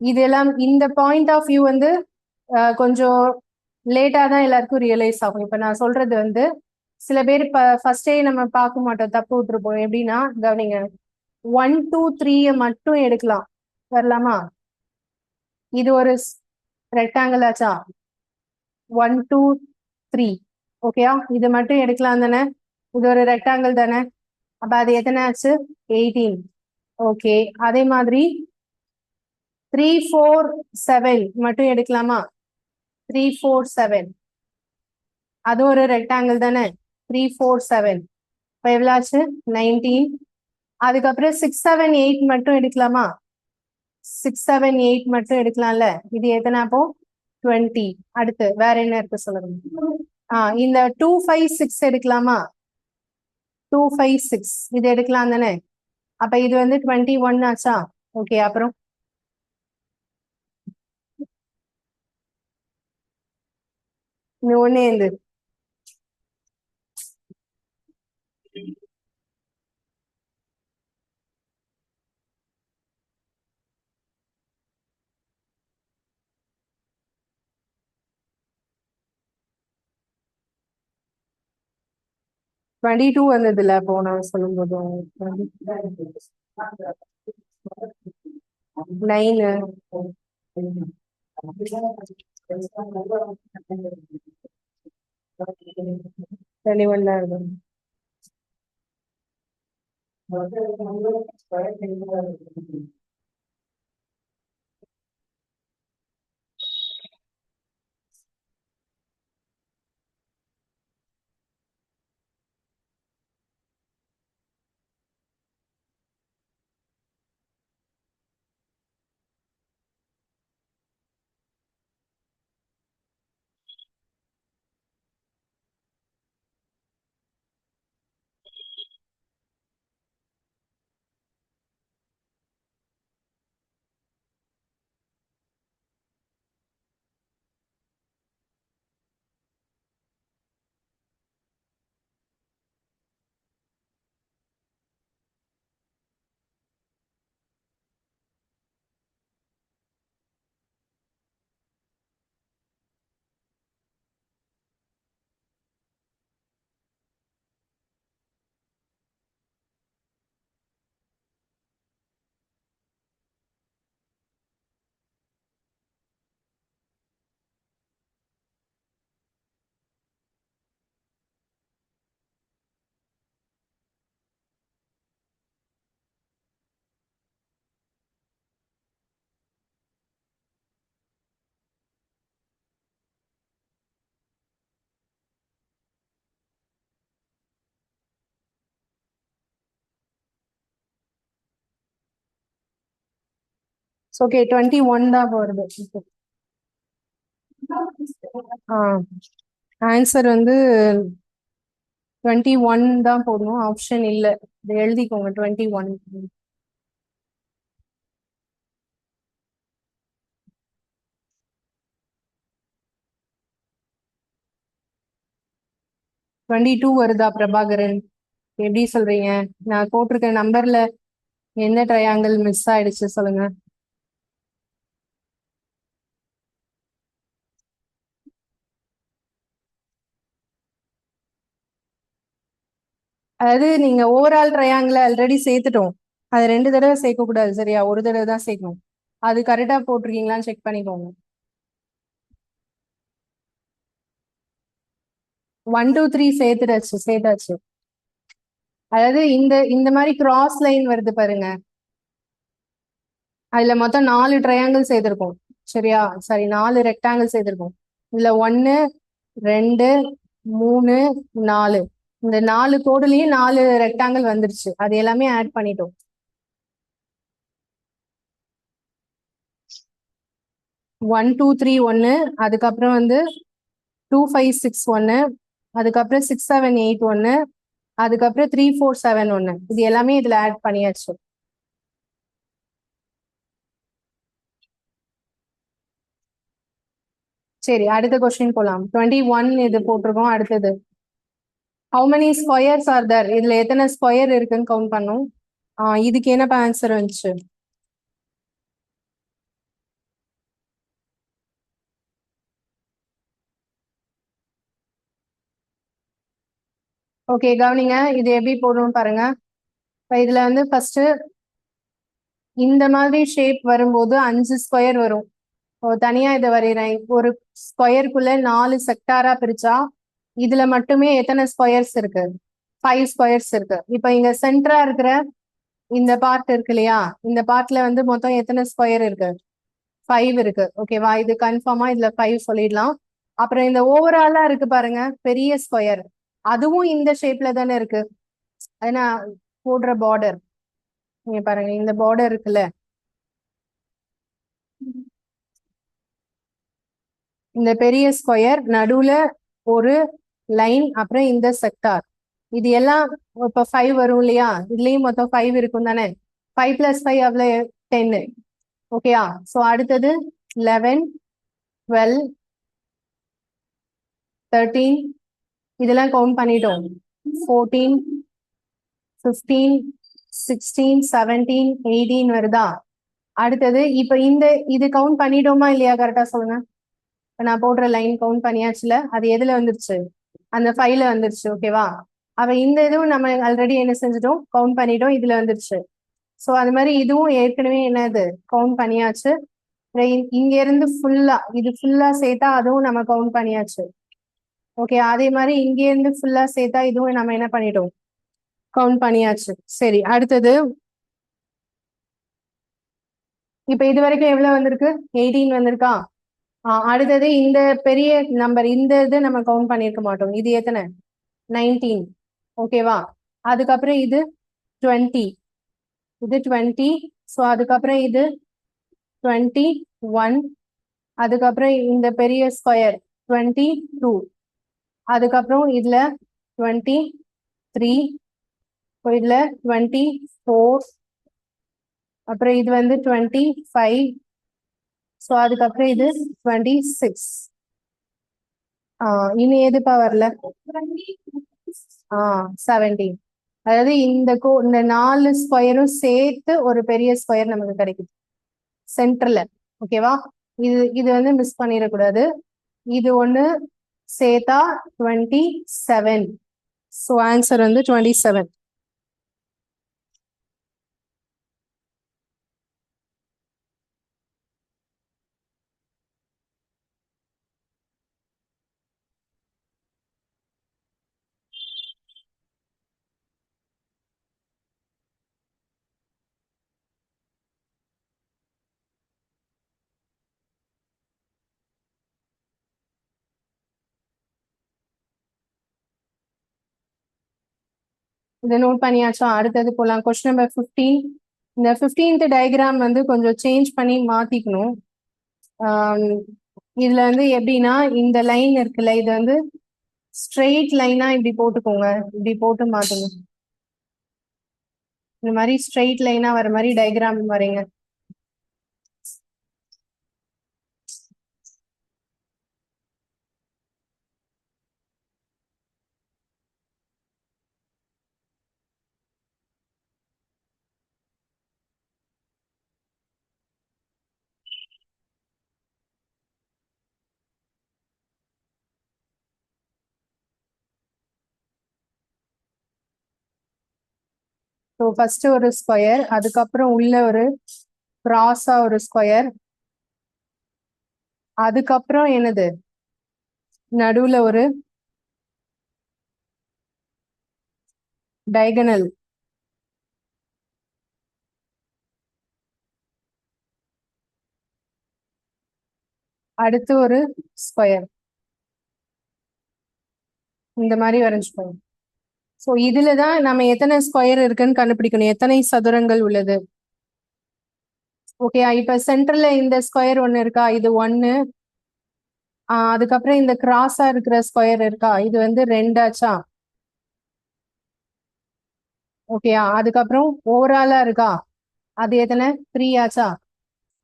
இதெல்லாம் இந்த பாயிண்ட் ஆஃப் வியூ வந்து கொஞ்சம் லேட்டா தான் எல்லாருக்கும் ரியலைஸ் ஆகும். இப்ப நான் சொல்றது வந்து சில பேர் இப்ப ஃபர்ஸ்டே நம்ம பார்க்க மாட்டோம், தப்பு விட்டுருப்போம். எப்படின்னா கவனிங்க, 1, 2, 3 மட்டும் எடுக்கலாம். வரலாமா? இது ஒரு ரெக்டாங்கிள் ஆச்சா? 1, 2, 3. ஓகேயா? இது மட்டும் எடுக்கலாம் தானே? இது ஒரு ரெக்டாங்கிள் தானே? அப்ப அது எத்தனை ஆச்சு? 18. ஓகே. அதே மாதிரி 3, 4, 7 மட்டும் எடுக்கலாமா? 3, 4, 7 அது ஒரு ரெக்டாங்கிள் தானே? 3, 4, 7 இப்ப எவ்வளவு ஆச்சு? 19. அதுக்கப்புறம் 6, 7, 8 மட்டும் எடுக்கலாமா? 6, 7, 8 மட்டும் எடுக்கலாம்ல. இது எத்தனை அப்போ? 20. அடுத்து வேற என்ன இருக்கு சொல்லுங்க. இந்த 2, 5, 6 எடுக்கலாமா? 2, 5, 6 இது எடுக்கலாம் தானே? அப்ப இது வந்து 21 ஆச்சா? ஓகே. அப்புறம் ஒன்னே இருந்து 22 வந்ததுல போன சொல்லும் போது 9 21 தான் இருக்கும். ஓகே 21 தான் வருது. ஆன்சர் வந்து 21 தான் போடணும், ஆப்ஷன் இல்ல. இது எழுதிக்கோங்க 21. டூ வருதா பிரபாகரன்? எப்படி சொல்றீங்க? நான் போட்டிருக்க நம்பர்ல எந்த ட்ரையாங்கிள் மிஸ் ஆயிடுச்சு சொல்லுங்க. அதாவது நீங்க ஓவரால் ட்ரையாங்கிள் ஆல்ரெடி சேர்த்துட்டோம். அது 2 தடவை சேர்க்க கூடாது சரியா, ஒரு தடவை தான் சேர்க்கணும். அது கரெக்டா போட்டிருக்கீங்களான்னு செக் பண்ணிக்கோங்க. 1 2 3 சேர்த்தாச்சு. அதாவது இந்த மாதிரி கிராஸ் லைன் வருது பாருங்க, அதுல மொத்தம் 4 ட்ரையாங்கிள் செய்திருக்கோம் சரியா, சாரி 4 ரெக்டாங்கிள் செய்திருக்கோம். இதுல 1 2 3 4, இந்த 4 கோடுலயும் 4 ரெக்டாங்கிள் வந்துருச்சு. அது எல்லாமே ஆட் பண்ணிட்டோம். 1 2 3 1, அதுக்கப்புறம் வந்து 2 5 6 1, அதுக்கப்புறம் 6 7 8 1, அதுக்கப்புறம் 3 4 7 1. இது எல்லாமே இதுல ஆட் பண்ணியாச்சு. சரி, அடுத்த கொஸ்டின் போலாம். 21 இது போட்டிருக்கோம். அடுத்தது how many squares are there, இதுல எத்தனை ஸ்கொயர் இருக்குன்னு கவுண்ட் பண்ணும். இதுக்கு என்னப்பா ஆன்சர் வந்துச்சு? ஓகே கவனிங்க, இது எப்படி போடணும் பாருங்க. இப்ப இதுல வந்து ஃபர்ஸ்ட் இந்த மாதிரி ஷேப் வரும்போது 5 ஸ்கொயர் வரும். தனியா இதை வரைகிறேன். ஒரு ஸ்கொயருக்குள்ள 4 செக்டாரா பிரிச்சா இதுல மட்டுமே எத்தனை ஸ்கொயர்ஸ் இருக்கு? 5 ஸ்கொயர்ஸ் இருக்கு. இப்ப இங்க சென்டரா இருக்கிற இந்த பார்ட் இருக்கு இல்லையா, இந்த பார்ட்ல வந்து மொத்தம் எத்தனை ஸ்கொயர் இருக்கு? 5 இருக்கு. ஓகேவா, இது கன்ஃபார்மா இதுல 5 சொல்லிடலாம். அப்புறம் இந்த ஓவராலா இருக்கு பாருங்க பெரிய ஸ்கொயர், அதுவும் இந்த ஷேப்ல தானே இருக்கு. ஏன்னா போடுற பார்டர் நீங்க பாருங்க, இந்த பார்டர் இருக்குல்ல, இந்த பெரிய ஸ்கொயர் நடுவுல ஒரு லைன், அப்புறம் இந்த செக்டார், இது எல்லாம் இப்ப 5 வரும் இல்லையா, இதுலயும் மொத்தம் 5 இருக்கும் தானே. 5 + 5 அவ்வளவு 10. ஓகேயா, சோ அடுத்தது 11 12 13 இதெல்லாம் கவுண்ட் பண்ணிட்டோம். 14 15 16 17 18 வருதா? அடுத்தது இப்ப இது கவுண்ட் பண்ணிட்டோமா இல்லையா? கரெக்டா சொல்லுங்க. இப்ப நான் போடுற லைன் கவுண்ட் பண்ணியாச்சுல, அது எதுல வந்துருச்சு? அந்த 5ல வந்துருச்சு. ஓகேவா? அப்ப இந்த இதுவும் நம்ம ஆல்ரெடி என்ன செஞ்சுட்டோம்? கவுண்ட் பண்ணிட்டோம். இதுல வந்துருச்சு. சோ அது மாதிரி இதுவும் ஏற்கனவே என்னது கவுண்ட் பண்ணியாச்சு. இங்க இருந்து ஃபுல்லா இது ஃபுல்லா சேர்த்தா அதுவும் நம்ம கவுண்ட் பண்ணியாச்சு. ஓகே, அதே மாதிரி இங்க இருந்து ஃபுல்லா சேர்த்தா இதுவும் நம்ம என்ன பண்ணிட்டோம்? கவுண்ட் பண்ணியாச்சு. சரி, அடுத்தது இப்ப இது வரைக்கும் எவ்வளவு வந்திருக்கு? 18 வந்திருக்கா? அடுத்தது இந்த பெரிய நம்பர், இந்த இது நம்ம கவுண்ட் பண்ணிருக்க மாட்டோம். இது எத்தனை? 19. ஓகேவா? அதுக்கப்புறம் இது 20, இது 20. ஸோ அதுக்கப்புறம் இது 21. அதுக்கப்புறம் இந்த பெரிய ஸ்கொயர் 22. அதுக்கப்புறம் இதுல 23. இதுல 24. அப்புறம் இது வந்து 25. ஸோ அதுக்கப்புறம் இது 26. இனி எதுப்பா வரல? 17. அதாவது இந்த 4 ஸ்கொயரும் சேர்த்து ஒரு பெரிய ஸ்கொயர் நமக்கு கிடைக்குது சென்டர்ல. ஓகேவா? இது வந்து மிஸ் பண்ணிடக்கூடாது. இது ஒண்ணு சேர்த்தா 27. ஸோ ஆன்சர் வந்து 27. இதை நோட் பண்ணியாச்சா? அடுத்தது போலாம். Question number 15. இந்த 15th டயக்ராம் வந்து கொஞ்சம் சேஞ்ச் பண்ணி மாத்திக்கணும். இதுல வந்து எப்படின்னா, இந்த லைன் இருக்குல்ல, இது வந்து ஸ்ட்ரெயிட் லைனா இப்படி போட்டுக்கோங்க. இப்படி போட்டு மாத்துங்க. இந்த மாதிரி ஸ்ட்ரெயிட் லைனா வர மாதிரி டயக்ராம் வரைங்க. ஸோ ஃபர்ஸ்ட் ஒரு ஸ்கொயர், அதுக்கப்புறம் உள்ள ஒரு கிராஸா ஒரு ஸ்கொயர், அதுக்கப்புறம் என்னது நடுவுல ஒரு டயகனல், அடுத்து ஒரு ஸ்கொயர். இந்த மாதிரி வரைஞ்சுக்கோங்க. ஸோ இதுலதான் நம்ம எத்தனை ஸ்கொயர் இருக்குன்னு கண்டுபிடிக்கணும், எத்தனை சதுரங்கள் உள்ளது. ஓகே, இப்ப சென்டர்ல இந்த ஸ்கொயர் ஒன்னு இருக்கா? இது 1. அதுக்கப்புறம் இந்த கிராஸா இருக்கிற ஸ்கொயர் இருக்கா? இது வந்து 2 ஆச்சா? ஓகேயா? அதுக்கப்புறம் ஓவராலா இருக்கா? அது எத்தனை? 3 ஆச்சா?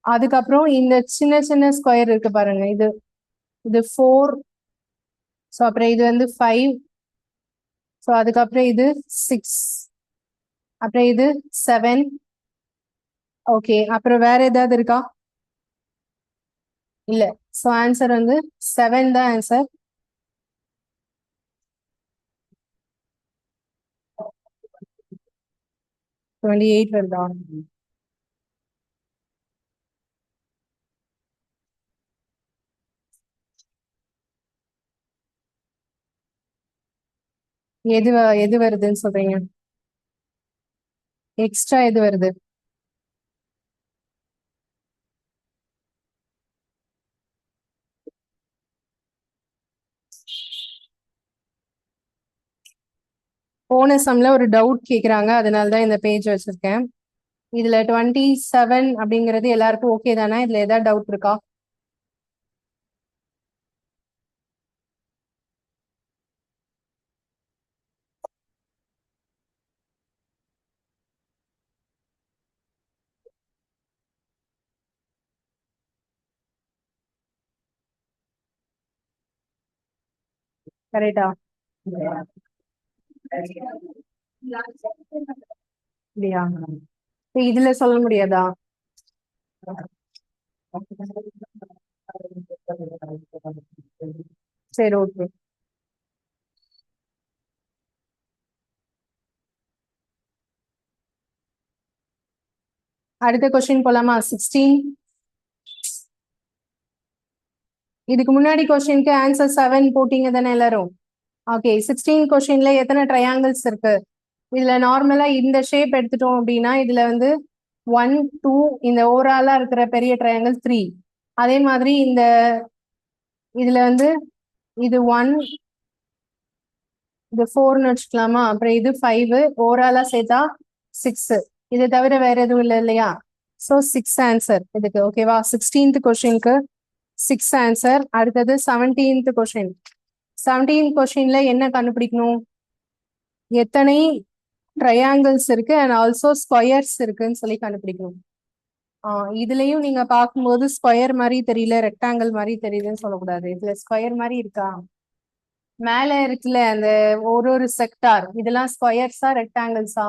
அதுக்கப்புறம் இந்த சின்ன சின்ன ஸ்கொயர் இருக்கு பாருங்க, இது இது 4. ஸோ அப்புறம் இது வந்து 5. ஸோ அதுக்கப்புறம் இது 6. அப்புறம் இது 7. ஓகே, அப்புறம் வேற ஏதாவது இருக்கா? இல்ல. ஸோ ஆன்சர் வந்து 7 தான் ஆன்சர். டுவெண்ட்டி 28 வருதா? எது எது வருதுன்னு சொல்றீங்க? எக்ஸ்ட்ரா எது வருது? போன சம்ல ஒரு டவுட் கேக்குறாங்க, அதனாலதான் இந்த பேஜ் வச்சிருக்கேன். இதுல 27 அப்படிங்கிறது எல்லாருக்கும் ஓகே தானே? இதுல ஏதாவது டவுட் இருக்கா? கரெக்டா? இல்லையா? இதுல சொல்ல முடியாதா? சரி, ஓகே. அடுத்த கொஸ்டின் போலாமா? 16. இதுக்கு முன்னாடி கொஸ்டினுக்கு ஆன்சர் 7 போட்டீங்க தானே எல்லாரும்? ஓகே, 16 கொஸ்டின்ல எத்தனை ட்ரையாங்கிள்ஸ் இருக்கு? இதுல நார்மலா இந்த ஷேப் எடுத்துட்டோம் அப்படின்னா இதுல வந்து 1 2, இந்த ஓவராலா இருக்கிற பெரிய ட்ரையாங்கிள் 3. அதே மாதிரி இந்த இதுல வந்து இது 1, இது 4ன்னு வச்சுக்கலாமா? அப்புறம் இது 5, ஓவராலா சேர்த்தா 6. இது தவிர வேற எதுவும் இல்லை இல்லையா? ஸோ 6 ஆன்சர் இதுக்கு. ஓகேவா? 16th கொஸ்டினுக்கு 6 ஆன்சர். அடுத்தது 17th கொஸ்டின். 17th கொஸ்டின்ல என்ன கண்டுபிடிக்கணும்? எத்தனை ட்ரையாங்கிள்ஸ் இருக்கு அண்ட் ஆல்சோ ஸ்கொயர்ஸ் இருக்குன்னு சொல்லி கண்டுபிடிக்கணும். இதுலயும் நீங்க பார்க்கும்போது ஸ்கொயர் மாதிரி தெரியல, ரெக்டாங்கிள் மாதிரி தெரியுதுன்னு சொல்லக்கூடாது. இதுல ஸ்கொயர் மாதிரி இருக்கா? மேல இருக்குல்ல அந்த ஒரு ஒரு செக்டார், இதெல்லாம் ஸ்கொயர்ஸா ரெக்டாங்கிள்ஸா?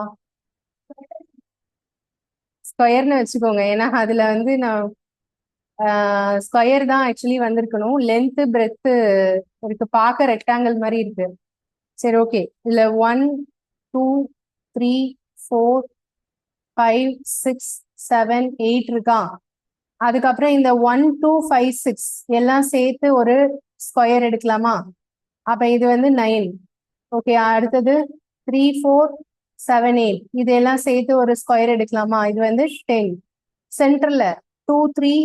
ஸ்கொயர்னு வச்சுக்கோங்க. ஏன்னா அதுல வந்து நான் ஸ்கொயர் தான் ஆக்சுவலி வந்திருக்கணும். லென்த் பிரெத் இருக்கு, பார்க்க ரெக்டாங்கிள் மாதிரி இருக்கு. சரி, ஓகே. இதுல 1 2 3 4 5 6 7 8 இருக்கா? அதுக்கப்புறம் இந்த 1 2 5 6 எல்லாம் சேர்த்து ஒரு ஸ்கொயர் எடுக்கலாமா? அப்ப இது வந்து 9. ஓகே, அடுத்தது 3 4 7 8 இதெல்லாம் சேர்த்து ஒரு ஸ்கொயர் எடுக்கலாமா? இது வந்து 10. சென்டர்ல 2 3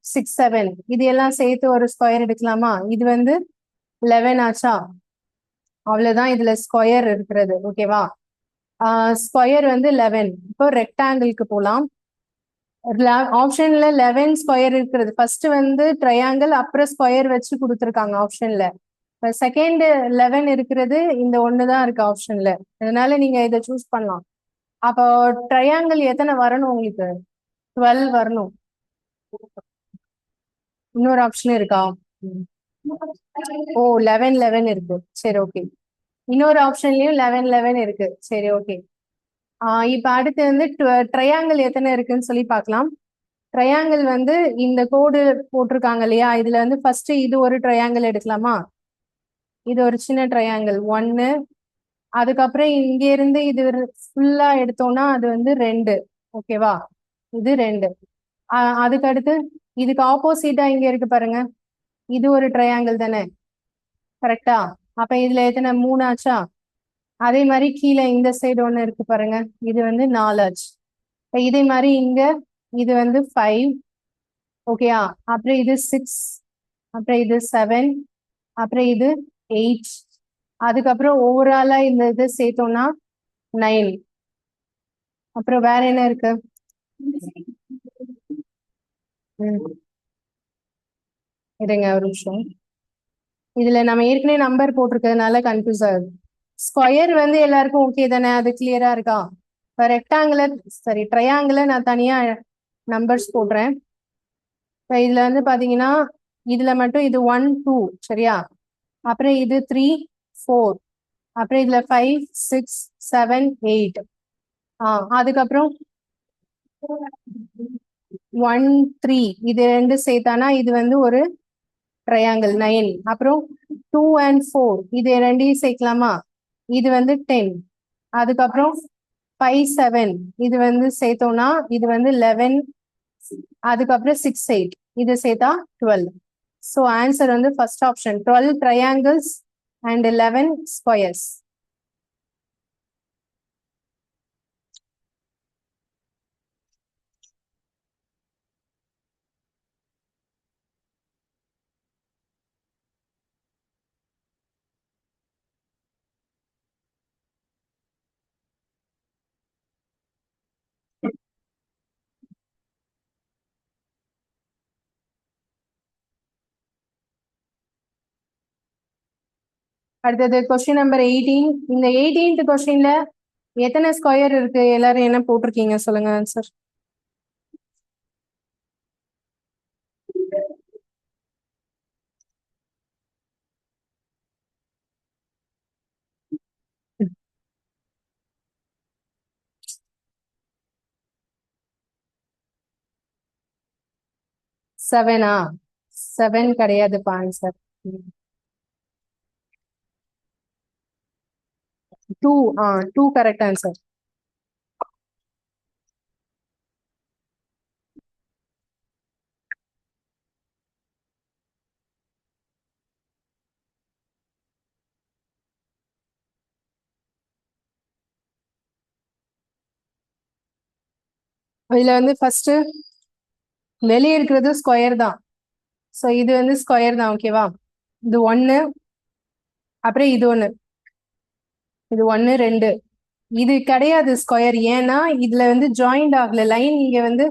6 7 இது எல்லாம் சேர்த்து ஒரு ஸ்கொயர் எடுக்கலாமா? இது வந்து 11 ஆச்சா? அவ்வளவுதான் இதுல ஸ்கொயர் இருக்கிறது. ஓகேவா? ஸ்கொயர் வந்து 11. இப்போ ரெக்டாங்கிள்க்கு போலாம். ஆப்ஷன்ல 11 ஸ்கொயர் இருக்கிறது. ஃபர்ஸ்ட் வந்து ட்ரையாங்கிள், அப்புறம் ஸ்கொயர் வச்சு கொடுத்துருக்காங்க ஆப்ஷன்ல. செகண்ட் 11 இருக்கிறது இந்த ஒண்ணுதான் இருக்கு ஆப்ஷன்ல. அதனால நீங்க இதை சூஸ் பண்ணலாம். அப்போ ட்ரையாங்கிள் எத்தனை வரணும் உங்களுக்கு? 12 வரணும். இன்னொரு ஆப்ஷன் இருக்கா? ஓ, 11 11 இருக்கு. சரி, ஓகே. இன்னொரு ஆப்ஷன்லயும் 11 11 இருக்கு. சரி, ஓகே. இப்ப அடுத்து வந்து ட்ரையாங்கிள் எத்தனை இருக்குன்னு சொல்லி பார்க்கலாம். ட்ரையாங்கிள் வந்து இந்த கோடு போட்டிருக்காங்க இல்லையா? இதுல வந்து ஃபர்ஸ்ட் இது ஒரு ட்ரையாங்கிள் எடுக்கலாமா? இது ஒரு சின்ன ட்ரையாங்கிள் 1. அதுக்கப்புறம் இங்க இருந்து இது ஃபுல்லா எடுத்தோம்னா அது வந்து 2. ஓகேவா? இது 2. அதுக்கு அடுத்து இதுக்கு ஆப்போசிட்டா இங்க இருக்கு பாருங்க, இது ஒரு ட்ரையாங்கிள் தானே? கரெக்டா? அப்ப இதுல எத்தனை? 3 ஆச்சா? அதே மாதிரி கீழே இந்த சைடு ஒண்ணு இருக்கு பாருங்க, இது வந்து 4 ஆச்சு. இதே மாதிரி இங்க இது வந்து 5. ஓகேயா? அப்புறம் இது 6, அப்புறம் இது 7, அப்புறம் இது 8. அதுக்கப்புறம் ஓவராலா இந்த இது சேர்த்தோம்னா 9. அப்புறம் வேற என்ன இருக்கு? இருங்க ஒரு நிமிஷம். இதுல நம்ம ஏற்கனவே நம்பர் போட்டிருக்கிறதுனால கன்ஃபியூஸ் ஆகுது. ஸ்கொயர் வந்து எல்லாருக்கும் ஓகே தானே? அது கிளியரா இருக்கா? இப்போ ரெக்டாங்குலர், சரி, ட்ரையாங்குலர் நான் தனியா நம்பர்ஸ் போடுறேன். இப்போ இதுல வந்து பாத்தீங்கன்னா இதுல மட்டும் இது 1 2, சரியா? அப்புறம் இது 3 4, அப்புறம் இதுல 5 6 7 8. அதுக்கப்புறம் 1 3 இது ரெண்டு சேர்த்தானா இது வந்து ஒரு ட்ரையாங்கிள் 9. அப்புறம் 2 and 4 இது ரெண்டையும் சேர்க்கலாமா? இது வந்து 10. அதுக்கப்புறம் 5 7 இது வந்து சேர்த்தோம்னா இது வந்து 11. அதுக்கப்புறம் 6 8 இது சேர்த்தா 12. ஸோ ஆன்சர் வந்து first option, 12 triangles and 11 squares. அடுத்தது கொஸ்டின் நம்பர் 18. இந்த 18th கொஸ்டின்ல எத்தனை ஸ்கொயர் இருக்கு? எல்லாரும் என்ன போட்டிருக்கீங்க சொல்லுங்க ஆன்சர். 7ஆ? 7 கிடையாதுப்பா ஆன்சர். 2. 2 correct answer. இதுல வந்து ஃபர்ஸ்ட் வெளியே இருக்கிறது ஸ்கொயர் தான். ஸோ இது வந்து ஸ்கொயர் தான், ஓகேவா? இது 1, அப்புறம் இது 1, இது 1 2. இது கிடையாது ஸ்கொயர், ஏன்னா இதுல வந்து ஜாயிண்ட் ஆகல, லைன் இங்க வந்து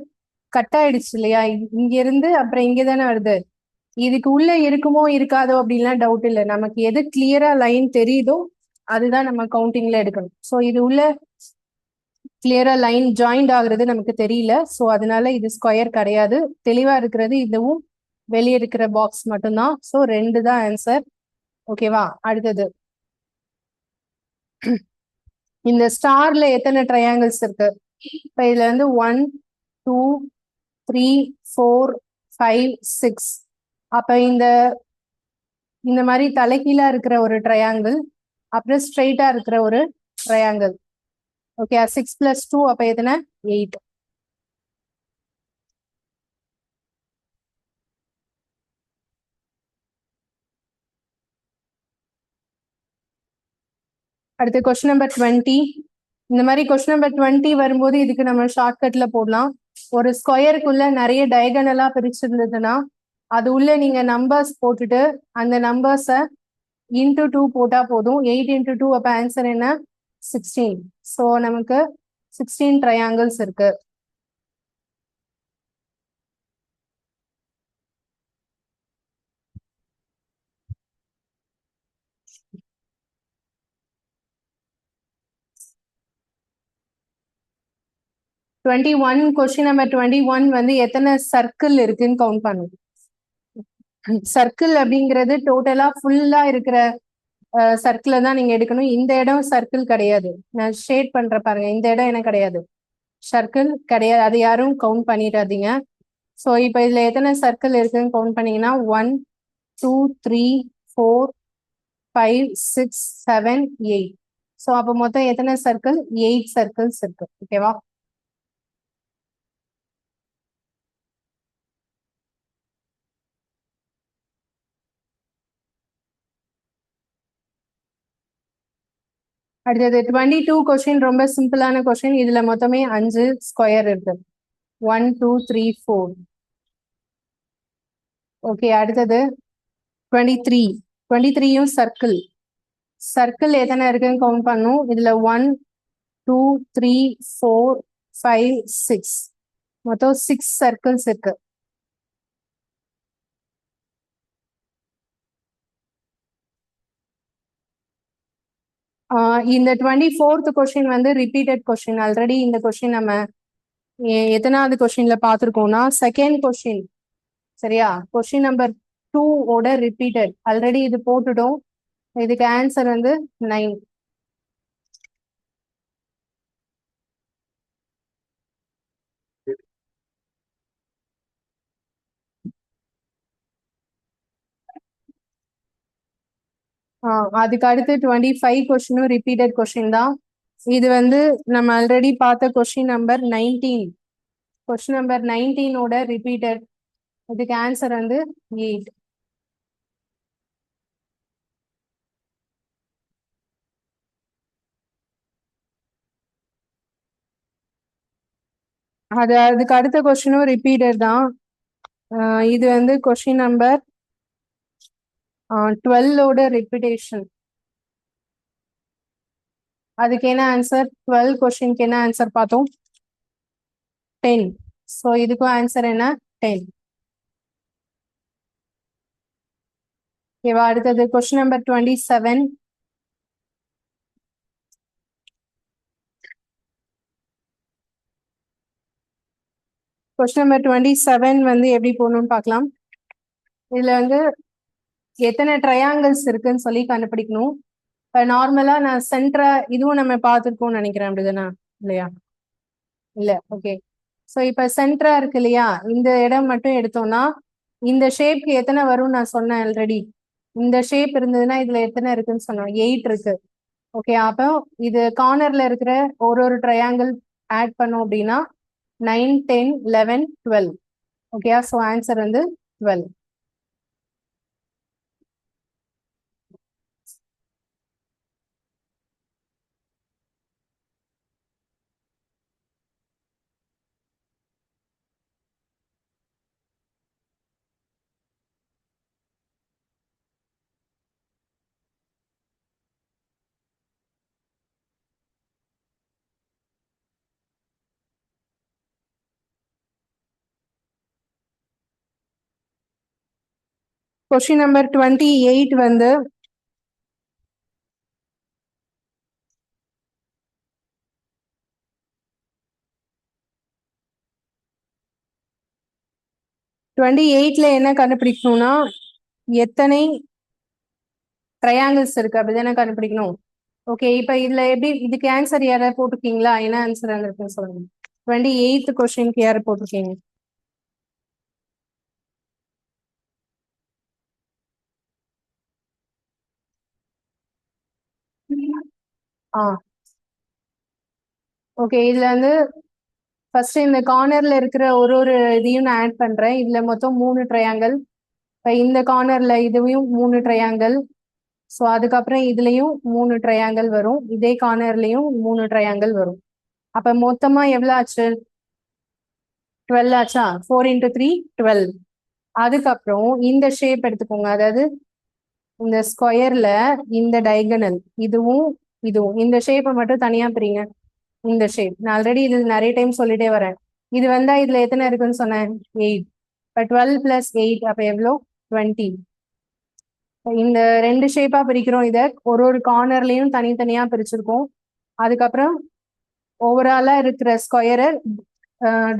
கட் ஆயிடுச்சு இல்லையா? இங்க இருந்து அப்புறம் இங்க தானே வருது. இதுக்கு உள்ள இருக்குமோ இருக்காதோ அப்படின்லாம் டவுட் இல்லை, நமக்கு எது கிளியரா லைன் தெரியுதோ அதுதான் நம்ம கவுண்டிங்ல எடுக்கணும். ஸோ இது உள்ள கிளியரா லைன் ஜாயிண்ட் ஆகுறது நமக்கு தெரியல, ஸோ அதனால இது ஸ்கொயர் கிடையாது. தெளிவா இருக்கிறது இதுவும் வெளியே இருக்கிற பாக்ஸ் மட்டும்தான். ஸோ 2 தான் ஆன்சர், ஓகேவா? அடுத்தது, இந்த ஸ்டார்ல எத்தனை ட்ரையாங்கிள்ஸ் இருக்கு? இப்ப இதுல வந்து 1 2 3 4 5 6. அப்ப இந்த இந்த மாதிரி தலைகீழா இருக்கிற ஒரு ட்ரையாங்கிள், அப்புறம் ஸ்ட்ரெயிட்டா இருக்கிற ஒரு ட்ரையாங்கிள், ஓகே? 6 + 2 அப்ப எத்தனை? 8. அடுத்து கொஸ்டின் நம்பர் 20. இந்த மாதிரி கொஸ்டின் நம்பர் 20 வரும்போது இதுக்கு நம்ம ஷார்ட்கட்ல போடலாம். ஒரு ஸ்கொயருக்குள்ள நிறைய டயகனலா பிரிச்சிருந்ததுன்னா அது உள்ள நீங்க நம்பர்ஸ் போட்டுட்டு அந்த நம்பர்ஸை இன்டூ 2 போட்டா போதும். 8 × 2 அப்ப ஆன்சர் என்ன? 16. ஸோ நமக்கு 16 ட்ரையாங்கிள்ஸ் இருக்கு. கொஸ்டின் நம்பர் 21 வந்து எத்தனை சர்க்கிள் இருக்குன்னு கவுண்ட் பண்ணும். சர்க்கிள் அப்படிங்கிறது டோட்டலா ஃபுல்லா இருக்கிற சர்க்கிளை தான் நீங்க எடுக்கணும். இந்த இடம் சர்க்கிள் கிடையாது, நான் ஷேட் பண்ற பாருங்க, இந்த இடம் என்ன கிடையாது, சர்க்கிள் கிடையாது, அது யாரும் கவுண்ட் பண்ணிடாதீங்க. ஸோ இப்போ இதுல எத்தனை சர்க்கிள் இருக்குன்னு கவுண்ட் பண்ணீங்கன்னா 1 2 3 4 5 6 7 8. ஸோ அப்போ மொத்தம் எத்தனை சர்க்கிள்? 8 சர்க்கிள்ஸ் இருக்கு, ஓகேவா? அடுத்தது 22 கொஸ்டின், ரொம்ப சிம்பிளான கொஸ்டின். இதுல மொத்தமே 5 ஸ்கொயர் இருக்கு, 1 2 3 4. ஓகே, அடுத்தது 23. 23யும் சர்க்கிள். சர்க்கிள் எத்தனை இருக்குன்னு கவுண்ட் பண்ணும். இதுல 1 2 3 4 5 6, மொத்தம் 6 சர்க்கிள்ஸ் இருக்கு. இந்த 24th கொஸ்டின் வந்து ரிப்பீட்டட் கொஸ்டின். ஆல்ரெடி இந்த கொஸ்டின் நம்ம எத்தனாவது கொஸ்டின்ல பார்த்துருக்கோம்னா செகண்ட் கொஸ்டின், சரியா? கொஸ்டின் நம்பர் 2 ஓட ரிப்பீட்டட், ஆல்ரெடி இது போட்டுட்டோம். இதுக்கு ஆன்சர் வந்து 9. அதுக்கு அடுத்து 25 கொஸ்டினும் ரிப்பீட்டட் கொஸ்டின் தான். இது வந்து நம்ம ஆல்ரெடி பார்த்த கொஸ்டின் நம்பர் 19. கொஸ்டின் நம்பர் 19 ஓட ரிப்பீட்டட். இதுக்கு ஆன்சர் வந்து 8. அதுக்கு அடுத்த கொஸ்டினும் ரிப்பீட்டட் தான். இது வந்து கொஸ்டின் நம்பர் 12 ஓட ரிப்பீட்டேஷன். அதுக்கு என்ன ஆன்சர்? 12 கொஸ்டினுக்கு என்ன ஆன்சர் பார்த்தோம்? 10. ஸோ இதுக்கும் ஆன்சர் என்ன? 10. ஓகேவா? அடுத்தது கொஸ்டின் நம்பர் 27. கொஸ்டின் நம்பர் 27 வந்து எப்படி போகணும்னு பார்க்கலாம். இதுல வந்து எத்தனை ட்ரையாங்கிள்ஸ் இருக்குன்னு சொல்லி கண்டுபிடிக்கணும். இப்போ நார்மலா நான் சென்டரா இதுவும் நம்ம பார்த்துருக்கோம்னு நினைக்கிறேன், அப்படிதானே? இல்லையா? இல்ல, ஓகே. ஸோ இப்போ சென்டரா இருக்கு இல்லையா, இந்த இடம் மட்டும் எடுத்தோம்னா இந்த ஷேப்க்கு எத்தனை வரும்னு நான் சொன்னேன் ஆல்ரெடி. இந்த ஷேப் இருந்ததுன்னா இதுல எத்தனை இருக்குன்னு சொன்னோம், 8 இருக்கு. ஓகே, அப்போ இது கார்னர்ல இருக்கிற ஒரு ட்ரையாங்கிள் ஆட் பண்ணோம் அப்படின்னா 9, 10, 11, 12. ஓகேயா, ஸோ ஆன்சர் வந்து 12. கொஸ்டின் நம்பர் 28 வந்து என்ன கண்டுபிடிக்கணும்னா எத்தனை ட்ரையாங்கிள்ஸ் இருக்கு அப்படிதானே கண்டுபிடிக்கணும். ஓகே, இப்ப இதுல எப்படி இதுக்கு ஆன்சர் யாராவது போட்டிருக்கீங்களா? என்ன ஆன்சர் இருக்குன்னு சொல்லுங்க. 28th கொஸ்டினுக்கு யாரு போட்டிருக்கீங்க? ஆ ஓகே, இதுல வந்து ஃபர்ஸ்ட் இந்த கார்னர்ல இருக்கிற ஒரு இதையும் நான் ஆட் பண்றேன். இதுல மொத்தம் 3 ட்ரையாங்கிள். இப்ப இந்த கார்னர்ல இதுவையும் 3 ட்ரையாங்கிள். ஸோ அதுக்கப்புறம் இதுலயும் 3 ட்ரையாங்கிள் வரும். இதே கார்னர்லயும் 3 ட்ரையாங்கிள் வரும். அப்ப மொத்தமா எவ்வளவு ஆச்சு? 12 ஆச்சா? 4 × 3 12. அதுக்கப்புறம் இந்த ஷேப் எடுத்துக்கோங்க. அதாவது இந்த ஸ்கொயர்ல இந்த டைகனல் இதுவும் இதுவும் இந்த ஷேப்பை மட்டும் தனியா பிரிங்க. இந்த ஷேப் நான் ஆல்ரெடி இது நிறைய டைம் சொல்லிட்டே வரேன். இது வந்தா இதுல எத்தனை இருக்குன்னு சொன்னேன்? 8. இப்போ 12 + 8 அப்ப எவ்வளோ? 20. இந்த 2 ஷேப்பா பிரிக்கிறோம். இதை ஒரு கார்னர்லயும் தனித்தனியா பிரிச்சிருக்கோம். அதுக்கப்புறம் ஓவராலா இருக்கிற ஸ்கொயரை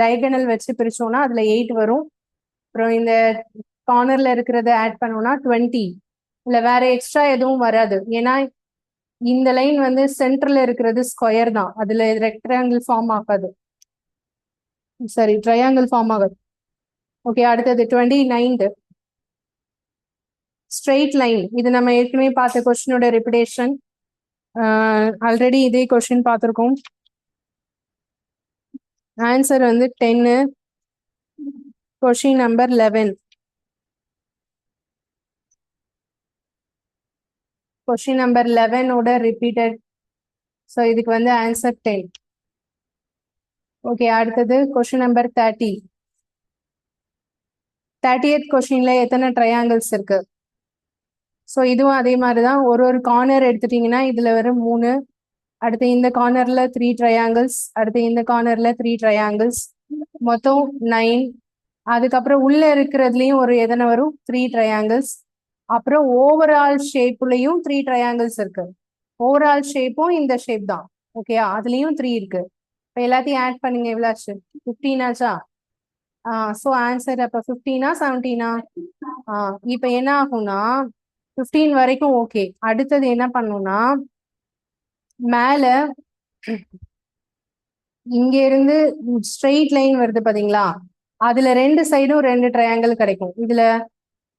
டைகனல் வச்சு பிரிச்சோம்னா அதுல 8 வரும். அப்புறம் இந்த கார்னர்ல இருக்கிறத ஆட் பண்ணோம்னா 20. இல்ல வேற எக்ஸ்ட்ரா எதுவும் வராது. ஏன்னா இந்த லைன் வந்து சென்டர்ல இருக்கிறது ஸ்கொயர் தான், அதுல ரெக்டாங்கிள் ஃபார்ம் ஆகாது. சரி, ட்ரையாங்கிள் ஃபார்ம் ஆகாது. ஓகே, அடுத்தது 29th ஸ்ட்ரெயிட் லைன். இது நம்ம ஏற்கனவே பார்த்த கொஸ்டினோட ரிப்பிடேஷன். ஆல்ரெடி இதே கொஸ்டின் பார்த்துருக்கோம். ஆன்சர் வந்து 10. Question number 11. கொஸ்டின் நம்பர் 11ஓட ரிப்பீட்டட். ஸோ இதுக்கு வந்து ஆன்சர் 10. ஓகே, அடுத்தது கொஸ்டின் நம்பர் 30. 30th கொஸ்டின்ல எத்தனை ட்ரையாங்கிள்ஸ் இருக்கு? ஸோ இதுவும் அதே மாதிரி தான். ஒரு கார்னர் எடுத்துட்டீங்கன்னா இதுல வரும் 3. அடுத்து இந்த கார்னர்ல 3 ட்ரையாங்கிள்ஸ். அடுத்து இந்த கார்னர்ல 3 ட்ரையாங்கிள்ஸ். மொத்தம் 9. அதுக்கப்புறம் உள்ள இருக்கிறதுலயும் எதனை வரும்? 3 ட்ரையாங்கிள்ஸ். அப்புறம் ஓவரால் ஷேப்லயும் 3 ட்ரையாங்கிள்ஸ் இருக்கு. ஓவரால் ஷேப்பும் இந்த ஷேப் தான். ஓகே, அதுலயும் 3 இருக்கு. இப்போ எல்லாத்தையும் ஆட் பண்ணுங்க, எவ்வளோ ஆச்சு? 15 ஆச்சா? ஸோ ஆன்சர் அப்போ 15ஆ 17ஆ? இப்போ என்ன ஆகும்னா 15 வரைக்கும் ஓகே. அடுத்தது என்ன பண்ணும்னா மேல இங்க இருந்து ஸ்ட்ரெயிட் லைன் வருது பாத்தீங்களா? அதுல 2 சைடும் 2 ட்ரையாங்கிள் கிடைக்கும். இதுல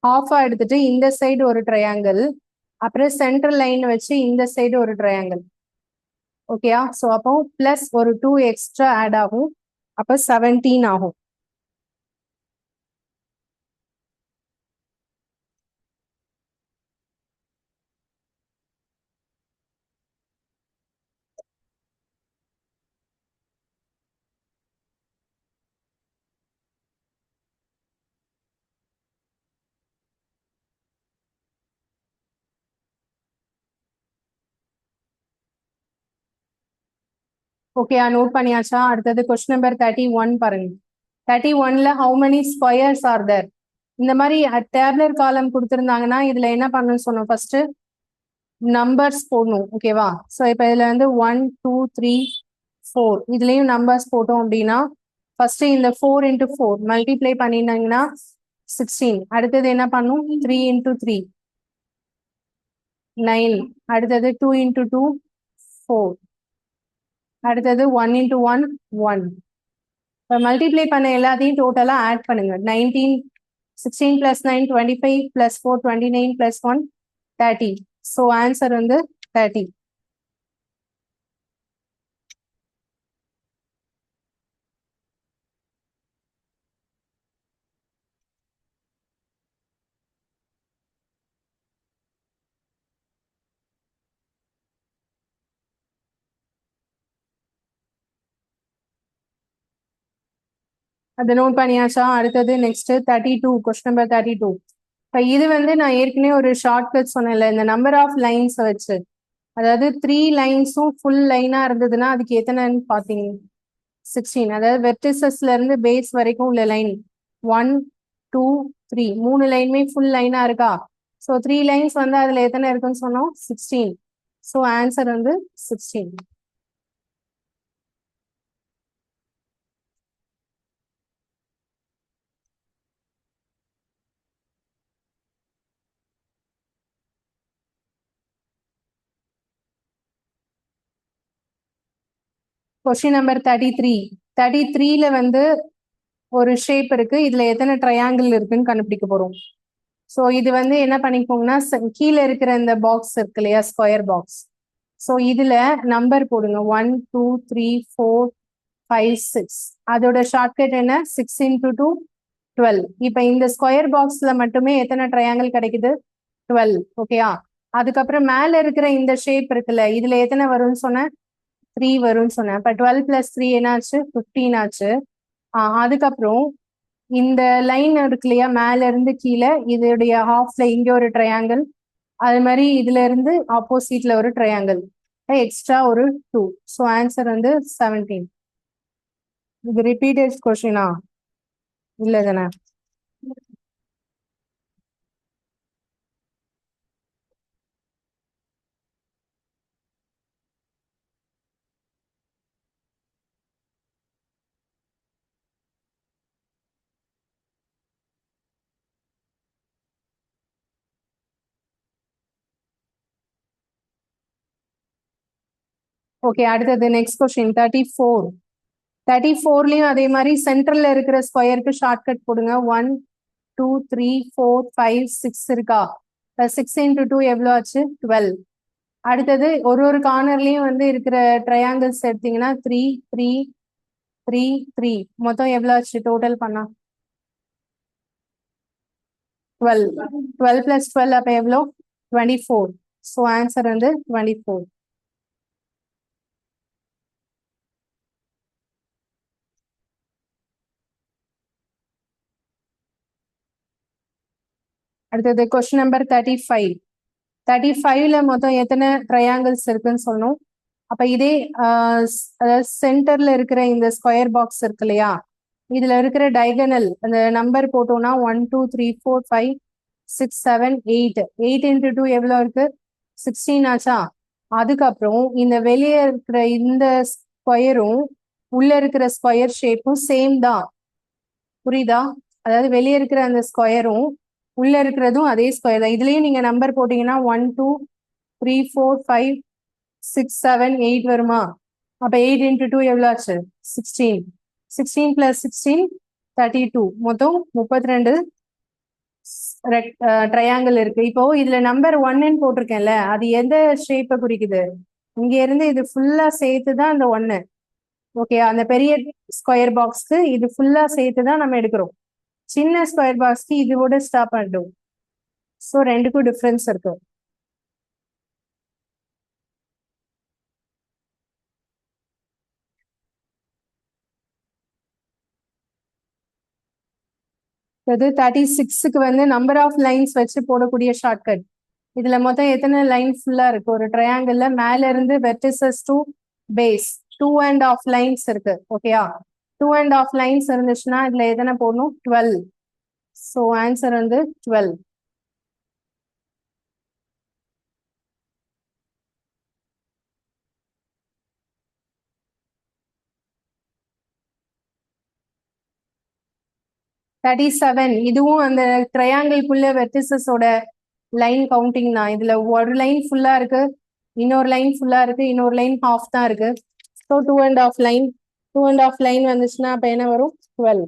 ஹாஃபா எடுத்துட்டு இந்த சைடு ஒரு ட்ரையாங்கிள், அப்புறம் சென்ட்ரல் லைன் வச்சு இந்த சைடு ஒரு ட்ரையாங்கிள். ஓகேயா? ஸோ அப்போ பிளஸ் ஒரு 2 எக்ஸ்ட்ரா ஆட் ஆகும். அப்போ 17 ஆகும். ஓகே, நோட் பண்ணியாச்சா? அடுத்தது கொஸ்டின் நம்பர் 31 பாருங்க. 31ல how many squares are there? இந்த மாதிரி டேப்லர் காலம் கொடுத்துருந்தாங்கன்னா இதுல என்ன பண்ணணும்னு சொன்னோம்? ஃபர்ஸ்ட் நம்பர்ஸ் போடணும். ஓகேவா? ஸோ இப்போ இதுல வந்து 1, 2, 3, 4 இதுலயும் நம்பர்ஸ் போட்டோம் அப்படின்னா ஃபர்ஸ்ட் இந்த 4 × 4 மல்டிப்ளை பண்ணினாங்கன்னா 16. அடுத்தது என்ன பண்ணும்? 3 × 3 9. அடுத்தது 2 × 2 4. அடுத்தது 1 × 1 1. இப்போ மல்டிப்ளை பண்ண எல்லாத்தையும் டோட்டலா ஆட் பண்ணுங்க. 19 16 plus 9, 25 plus 4, 29 plus 1, 30. So answer வந்து 30. அதை நோட் பண்ணியாச்சா? அடுத்தது நெக்ஸ்ட் 32, கொஸ்டின் நம்பர் 32. இப்போ இது வந்து நான் ஏற்கனவே ஒரு ஷார்ட்கட் சொன்னேன்ல, இந்த நம்பர் ஆஃப் லைன்ஸ் வச்சு, அதாவது 3 லைன்ஸும் ஃபுல் லைனா இருந்ததுன்னா அதுக்கு எத்தனைன்னு பார்த்தீங்க? 16. அதாவது வெர்டிசஸ்ல இருந்து பேஸ் வரைக்கும் உள்ள லைன் 1, 2, 3 3 லைனுமே ஃபுல் லைனா இருக்கா? ஸோ 3 லைன்ஸ் வந்து அதுல எத்தனை இருக்குன்னு சொன்னோம்? 16. ஸோ ஆன்சர் வந்து 16. Question number 33. 33ல வந்து ஒரு ஷேப் இருக்கு, இதுல எத்தனை ட்ரையாங்கிள் இருக்குன்னு கண்டுபிடிக்க போறோம். ஸோ இது வந்து என்ன பண்ணிக்கோங்கன்னா, கீழே இருக்கிற இந்த பாக்ஸ் இருக்கு இல்லையா, ஸ்கொயர் பாக்ஸ். ஸோ இதுல நம்பர் போடுங்க, 1, 2, 3, 4, 5, 6. அதோட ஷார்ட்கட் என்ன? 6 into 2, 12. இப்போ இந்த ஸ்கொயர் பாக்ஸ்ல மட்டுமே எத்தனை ட்ரையாங்கிள் கிடைக்குது? 12. ஓகேயா? அதுக்கப்புறம் மேல இருக்கிற இந்த ஷேப் இருக்குல்ல, இதுல எத்தனை வரும்னு சொன்னேன்? 3 வரும்னு சொன்னேன். இப்போ 12 plus 3 என்னாச்சு? 15 ஆச்சு. அதுக்கப்புறம் இந்த லைன் இருக்கு இல்லையா, மேல இருந்து கீழே, இதோடைய ஹாஃப்ல இங்க ஒரு ட்ரையாங்கிள், அது மாதிரி இதுல இருந்து ஆப்போசிட்ல ஒரு ட்ரையாங்கிள், எக்ஸ்ட்ரா ஒரு 2. ஸோ ஆன்சர் வந்து 17. இது ரிப்பீட்டட் கொஸ்டினா? இல்ல தானே? ஓகே, அடுத்தது நெக்ஸ்ட் கொஸ்டின் 34. 34லயும் அதே மாதிரி சென்டர்ல இருக்கிற ஸ்கொயருக்கு ஷார்ட்கட் போடுங்க. 1, 2, 3, 4, 5, 6 இருக்கா? 6 into 2 எவ்வளோ ஆச்சு? 12. அடுத்தது ஒரு ஒரு கார்னர்லயும் வந்து இருக்கிற ட்ரையாங்கிள்ஸ் எடுத்தீங்கன்னா 3, 3, 3, 3 மொத்தம் எவ்வளோ ஆச்சு டோட்டல் பண்ணா? 12. 12 plus 12 அப்போ எவ்வளோ? 24. ஸோ ஆன்சர் வந்து 24. அடுத்தது கொஸ்டின் நம்பர் 35. 35ல மொத்தம் எத்தனை ட்ரையாங்கிள்ஸ் இருக்குன்னு சொன்னோம். அப்ப இதே அதாவது சென்டர்ல இருக்கிற இந்த ஸ்கொயர் பாக்ஸ் இருக்கு இல்லையா, இதுல இருக்கிற டைகனல் அந்த நம்பர் போட்டோம்னா 1, 2, 3, 4, 5, 6, 7, 8. 8 into 2 எவ்வளோ இருக்கு? 16 ஆச்சா? அதுக்கப்புறம் இந்த வெளியே இருக்கிற இந்த ஸ்கொயரும் உள்ள இருக்கிற ஸ்கொயர் ஷேப்பும் சேம் தான். புரியுதா? அதாவது வெளியே இருக்கிற அந்த ஸ்கொயரும் உள்ள இருக்கிறதும் அதே ஸ்கொயர் தான். இதுலயும் நீங்க நம்பர் போட்டீங்கன்னா 1, 2, 3, 4, 5, 6, 7, 8 வருமா? அப்ப 8 into 2 எவ்வளோ ஆச்சு? 16. 16 plus 16, 32. மொத்தம் 32 ட்ரையாங்கிள் இருக்கு. இப்போ இதுல நம்பர் 1ன்னு போட்டிருக்கேன்ல, அது எந்த ஷேப்பை குறிக்குது? இங்க இருந்து இது ஃபுல்லா சேர்த்து தான் அந்த 1. ஓகே, அந்த பெரிய ஸ்கொயர் பாக்ஸ்க்கு இது ஃபுல்லா சேர்த்து தான் நம்ம எடுக்கிறோம். சின்ன ஸ்கொயர் பாக்ஸ்க்கு இதோட ஸ்டாப் பண்ணிட்டோம். ஸோ ரெண்டுக்கும் டிஃப்ரென்ஸ் இருக்கு. இது 36க்கு வந்து நம்பர் ஆஃப் லைன்ஸ் வச்சு போடக்கூடிய ஷார்ட்கட். இதுல மொத்தம் எத்தனை லைன் ஃபுல்லா இருக்கு? ஒரு ட்ரையாங்கிள்ல மேல இருந்து வெர்டிசஸ் டு பேஸ் 2.5 லைன்ஸ் இருக்கு. ஓகேயா? 2.5 லைன்ஸ் இருந்துச்சுன்னா இதுல எத்தனை போடணும்? 12. ஸோ ஆன்சர் வந்து 12. Thirty seven. இதுவும் அந்த ட்ரையாங்கிள்குள்ள வெர்டிசஸோட லைன் கவுண்டிங் தான். இதுல ஒரு லைன் ஃபுல்லா இருக்கு, இன்னொரு லைன் ஃபுல்லா இருக்கு, இன்னொரு லைன் ஹாஃப் தான் இருக்கு. So 2.5 line. 2.5 லைன் வந்துச்சுன்னா அப்ப என்ன வரும்? 12.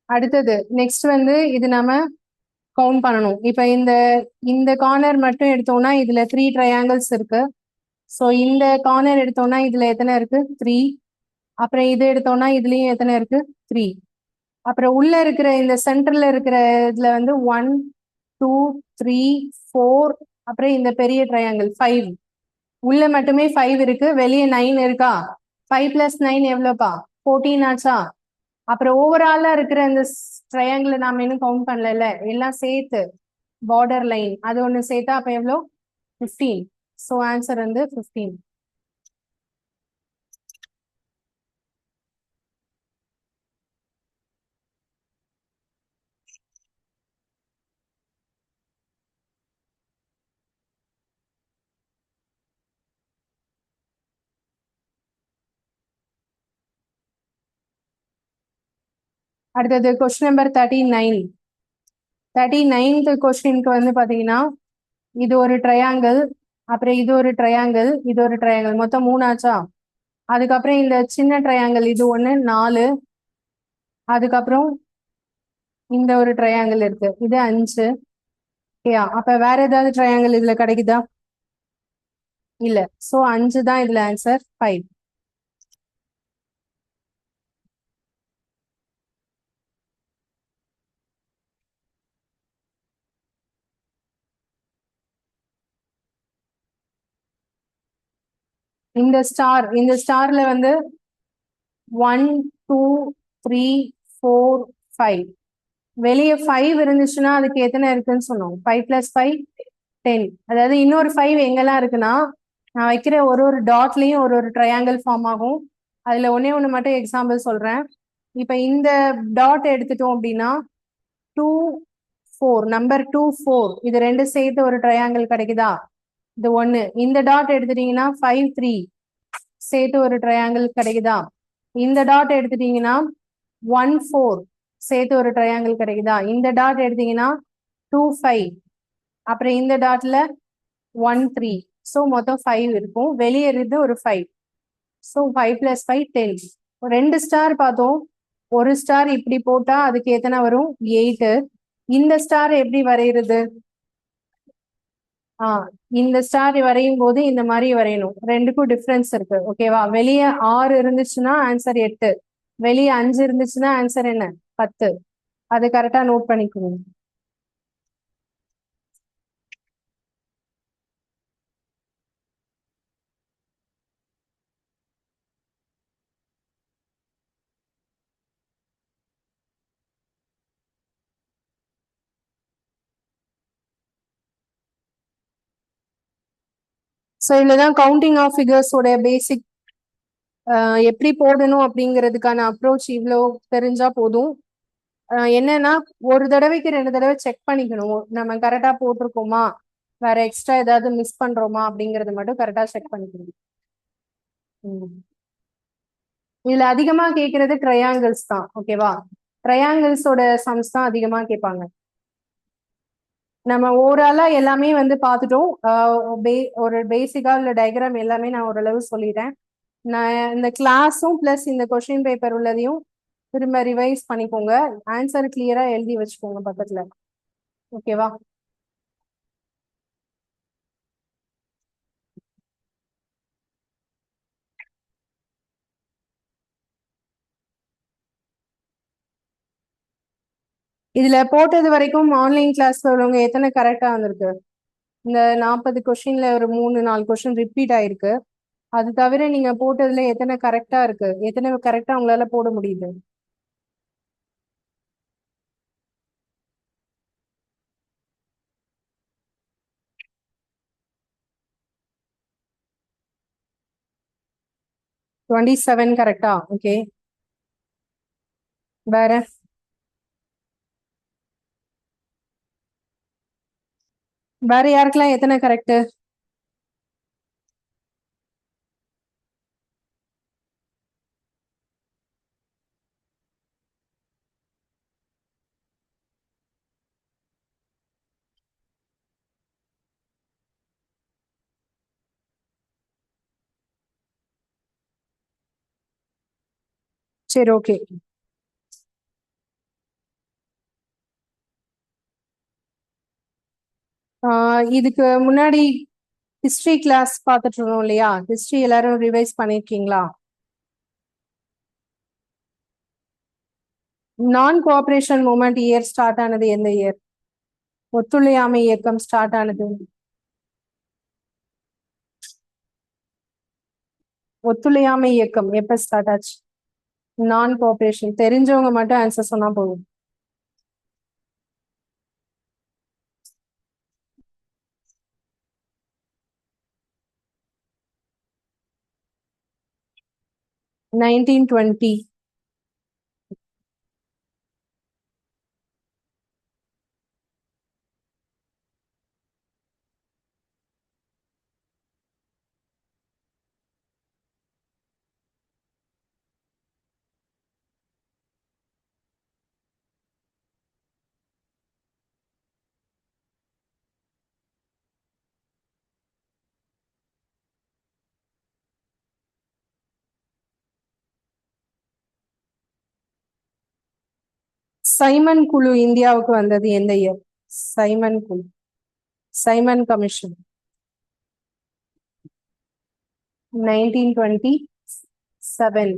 அடுத்தது நெக்ஸ்ட் வந்து இது நாம கவுண்ட் பண்ணணும். இப்ப இந்த இந்த கார்னர் மட்டும் எடுத்தோம்னா இதுல 3 ட்ரையாங்கிள்ஸ் இருக்கு. ஸோ இந்த கார்னர் எடுத்தோம்னா இதுல எத்தனை இருக்கு? 3. அப்புறம் இது எடுத்தோம்னா இதுலயும் எத்தனை இருக்கு? 3. அப்புறம் உள்ள இருக்கிற இந்த சென்டர்ல இருக்கிற இதுல வந்து 1 2 3 4 அப்புறம் இந்த பெரிய ட்ரையாங்கிள் 5. உள்ள மட்டுமே 5 இருக்கு, வெளியே 9 இருக்கா? 5 பிளஸ் 9 எவ்வளோப்பா? 14 ஆச்சா? அப்புறம் ஓவராலா இருக்கிற இந்த ட்ரையாங்கிள் நாம இன்னும் கவுண்ட் பண்ணல, எல்லாம் சேர்த்து பார்டர் லைன் அது ஒண்ணு சேர்த்தா அப்ப எவ்வளோ? 15. ஸோ ஆன்சர் வந்து 15. அடுத்தது கொஸ்டின் நம்பர் 39. 39th கொஸ்டினுக்கு வந்து பாத்தீங்கன்னா இது ஒரு ட்ரையாங்கிள், அப்புறம் இது ஒரு ட்ரையாங்கிள், இது ஒரு ட்ரையாங்கிள், மொத்தம் 3 ஆச்சா? அதுக்கப்புறம் இந்த சின்ன ட்ரையாங்கிள் இது ஒண்ணு 4. அதுக்கப்புறம் இந்த ஒரு ட்ரையாங்கிள் இருக்கு, இது 5. ஓகேயா? அப்ப வேற ஏதாவது ட்ரையாங்கிள் இதுல கிடைக்குதா? இல்ல. சோ 5 தான் இதுல ஆன்சர். 5. இந்த ஸ்டார்ல வந்து 1 2 3 4 5. வெளியே 5 இருந்துச்சுன்னா அதுக்கு எத்தனை இருக்குன்னு சொன்னோம்? 5 பிளஸ் 5 10. அதாவது இன்னொரு 5 எங்கெல்லாம் இருக்குன்னா நான் வைக்கிற ஒரு ஒரு டாட்லயும் ஒரு ஒரு ட்ரையாங்கிள் ஃபார்ம் ஆகும். அதுல ஒன்னே ஒண்ணு மட்டும் எக்ஸாம்பிள் சொல்றேன். இப்ப இந்த டாட் எடுத்துட்டோம் அப்படின்னா 2 4, நம்பர் 2 4, இது ரெண்டு சேர்த்து ஒரு ட்ரையாங்கிள் கிடைக்குதா? இது ஒண்ணு. இந்த டாட் எடுத்துட்டீங்கன்னா 5 3 சேர்த்து ஒரு ட்ரையாங்கிள் கிடைக்குதா? இந்த டாட் எடுத்துட்டீங்கன்னா 1 4 சேர்த்து ஒரு ட்ரையாங்கிள் கிடைக்குதா? இந்த டாட் எடுத்தீங்கன்னா 2 5, அப்புறம் இந்த டாட்ல 1 3. ஸோ மொத்தம் 5 இருக்கும், வெளியே இருந்து ஒரு 5. So 5 plus 5 10. ரெண்டு ஸ்டார் பார்த்தோம். ஒரு ஸ்டார் இப்படி போட்டா அதுக்கு எத்தனை வரும்? 8. இந்த ஸ்டார் எப்படி வரைகிறது? இந்த ஸ்டார் வரையும் போது இந்த மாதிரி வரையணும். ரெண்டுக்கும் டிஃபரன்ஸ் இருக்கு. ஓகேவா? வெளியே 6 இருந்துச்சுன்னா ஆன்சர் 8, வெளியே 5 இருந்துச்சுன்னா ஆன்சர் என்ன? 10. அது கரெக்டா நோட் பண்ணிக்கணும். ஸோ இதுலதான் கவுண்டிங் ஆஃப் ஃபிகர்ஸோட பேசிக் எப்படி போடணும் அப்படிங்கிறதுக்கான அப்ரோச் இவ்வளோ தெரிஞ்சா போதும். என்னன்னா ஒரு தடவைக்கு 2 தடவை செக் பண்ணிக்கணும், நம்ம கரெக்டா போட்டிருக்கோமா, வேற எக்ஸ்ட்ரா ஏதாவது மிஸ் பண்றோமா அப்படிங்கறது மட்டும் கரெக்டா செக் பண்ணிக்கணும். இதுல அதிகமா கேக்குறது ட்ரையாங்கிள்ஸ் தான். ஓகேவா? ட்ரையாங்கிள்ஸோட சம்ஸ் தான் அதிகமா கேட்பாங்க. நம்ம ஓவராலா எல்லாமே வந்து பார்த்துட்டோம். ஒரு பேசிக்கா உள்ள டயக்ராம் எல்லாமே நான் ஓரளவு சொல்லிட்டேன். நான் இந்த கிளாஸும் பிளஸ் இந்த கொஸ்டின் பேப்பர் உள்ளதையும் திரும்ப ரிவைஸ் பண்ணிக்கோங்க. ஆன்சர் கிளியரா எழுதி வச்சுக்கோங்க பக்கத்துல. ஓகேவா? இதுல போட்டது வரைக்கும் ஆன்லைன் கிளாஸ்ல உள்ளவங்க எத்தனை கரெக்டா வந்திருக்கு? இந்த 40 கொஸ்டின்ல ஒரு 3 4 கொஸ்டின் ரிப்பீட் ஆயிருக்கு. அது தவிர நீங்க போட்டதுல எத்தனை கரெக்டா இருக்கு? எத்தனை கரெக்டா உங்களால போட முடியுது? டுவெண்ட்டி செவன் கரெக்டா? ஓகே. வேற வேற யாருக்கெல்லாம் எத்தனை கரெக்ட்? சரி, ஓகே. இதுக்கு முன்னாடி ஹிஸ்டரி கிளாஸ் பார்த்துட்டு இருந்தோம் இல்லையா? ஹிஸ்டரி எல்லாரும் ரிவைஸ் பண்ணிருக்கீங்களா? நான் கோஆபரேஷன் மூமெண்ட் இயர் ஸ்டார்ட் ஆனது எந்த இயர்? ஒத்துழையாமை இயக்கம் ஸ்டார்ட் ஆனது ஒத்துழையாமை இயக்கம் எப்ப ஸ்டார்ட் ஆச்சு? நான் கோஆபரேஷன் தெரிஞ்சவங்க மட்டும் ஆன்சர் சொன்னா போதும். நைன்டீன் 20. சைமன் குழு இந்தியாவுக்கு வந்தது எந்த இயர்? சைமன் குழு, Simon commission 1927.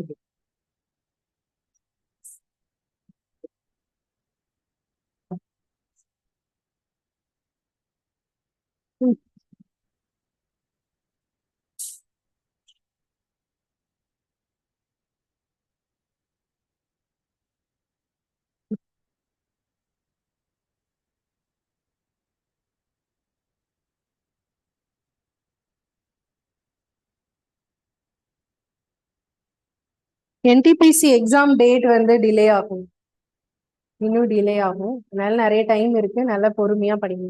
NTPC exam date வந்து டிலே ஆகும், இன்னும் டிலே ஆகும். அதனால நிறைய டைம் இருக்கு, நல்லா பொறுமையா படிங்க.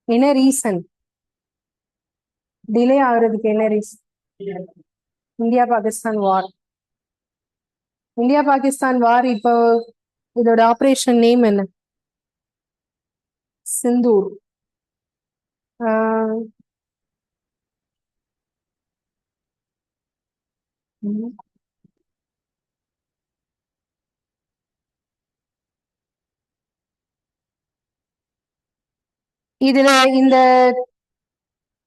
என்ன ரீசன் டிலே ஆகுறதுக்கு? என்ன ரீசன்? இந்தியா பாகிஸ்தான் வார். இந்தியா பாகிஸ்தான் வார் இப்போ இதோட ஆபரேஷன் நேம் என்ன? சிந்தூர். இதுல இந்த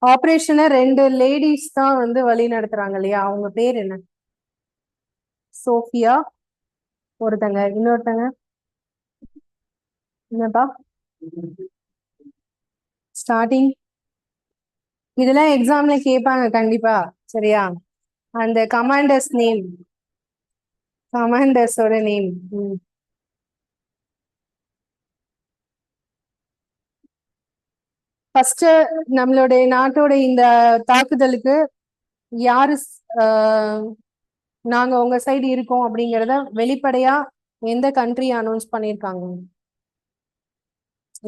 ஆபரேஷனை 2 லேடிஸ் தான் வந்து வழி நடத்துறாங்க இல்லையா? அவங்க பேர் என்ன? சோஃபியா ஒருத்தங்க, இன்னொருத்தங்க என்னப்பா? ஸ்டார்டிங் இதெல்லாம் எக்ஸாம்ல கேட்பாங்க கண்டிப்பா, சரியா? அந்த கமாண்டர்ஸ் நேம், கமாண்டர்ஸோட நேம். ஃபர்ஸ்ட் நம்மளுடைய நாட்டோட இந்த தாக்குதலுக்கு யாரு நாங்க உங்க சைடு இருக்கோம் அப்படிங்கறத வெளிப்படையா எந்த கண்ட்ரி அனௌன்ஸ் பண்ணிருக்காங்க?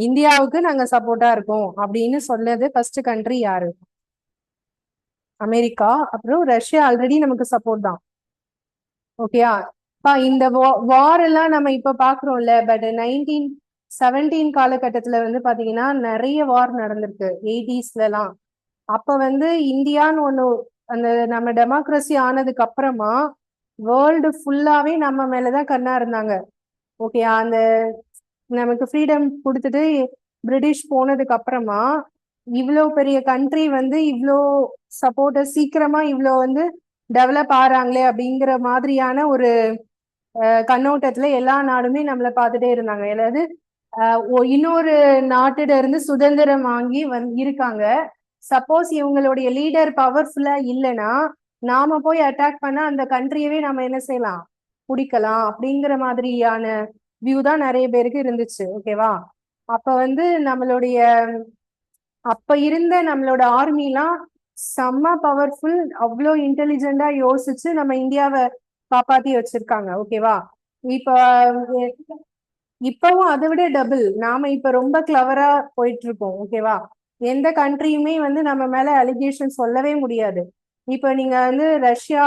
இந்தியாவுக்கு நாங்க சப்போர்ட்டா இருக்கோம் அப்படின்னு சொன்னது ஃபர்ஸ்ட் கண்ட்ரி யாரு? அமெரிக்கா. அப்புறம் ரஷ்யா ஆல்ரெடி நமக்கு சப்போர்ட் தான். ஓகேயா? இந்த வார் எல்லாம் நம்ம இப்ப பாக்குறோம்ல, பட் 1917 காலகட்டத்துல வந்து பாத்தீங்கன்னா நிறைய வார் நடந்திருக்கு 80s எல்லாம். அப்ப வந்து இந்தியான்னு ஒண்ணு, அந்த நம்ம டெமோக்ரஸி ஆனதுக்கு அப்புறமா வேர்ல்டு ஃபுல்லாவே நம்ம மேலதான் கண்ணா இருந்தாங்க. ஓகே, அந்த நமக்கு ஃப்ரீடம் கொடுத்துட்டு பிரிட்டிஷ் போனதுக்கு அப்புறமா இவ்வளோ பெரிய கண்ட்ரி வந்து இவ்வளோ சப்போர்ட்ட சீக்கிரமா இவ்வளோ வந்து டெவலப் ஆறாங்களே அப்படிங்கிற மாதிரியான ஒரு கண்ணோட்டத்துல எல்லா நாடுமே நம்மளை பார்த்துட்டே இருந்தாங்க. அதாவது இன்னொரு நாட்டிட இருந்து சுதந்திரம் வாங்கி இருக்காங்க. சப்போஸ் இவங்களுடைய லீடர் பவர்ஃபுல்லா இல்லைன்னா நாம போய் அட்டாக் பண்ணா அந்த கண்ட்ரியவே நம்ம என்ன செய்யலாம், பிடிக்கலாம் அப்படிங்கிற மாதிரியான வியூ தான் நிறைய பேருக்கு இருந்துச்சு. ஓகேவா? அப்ப வந்து அப்ப இருந்த நம்மளோட ஆர்மிலாம் செம்ம பவர்ஃபுல், அவ்வளோ இன்டெலிஜென்டா யோசிச்சு நம்ம இந்தியாவை காப்பாத்தி வச்சிருக்காங்க. ஓகேவா? இப்ப இப்பவும் அதை விட டபுள் நாம இப்ப ரொம்ப கிளவரா போயிட்டு இருக்கோம். ஓகேவா? எந்த கண்ட்ரியுமே வந்து நம்ம மேல அலிகேஷன் சொல்லவே முடியாது. இப்ப நீங்க வந்து ரஷ்யா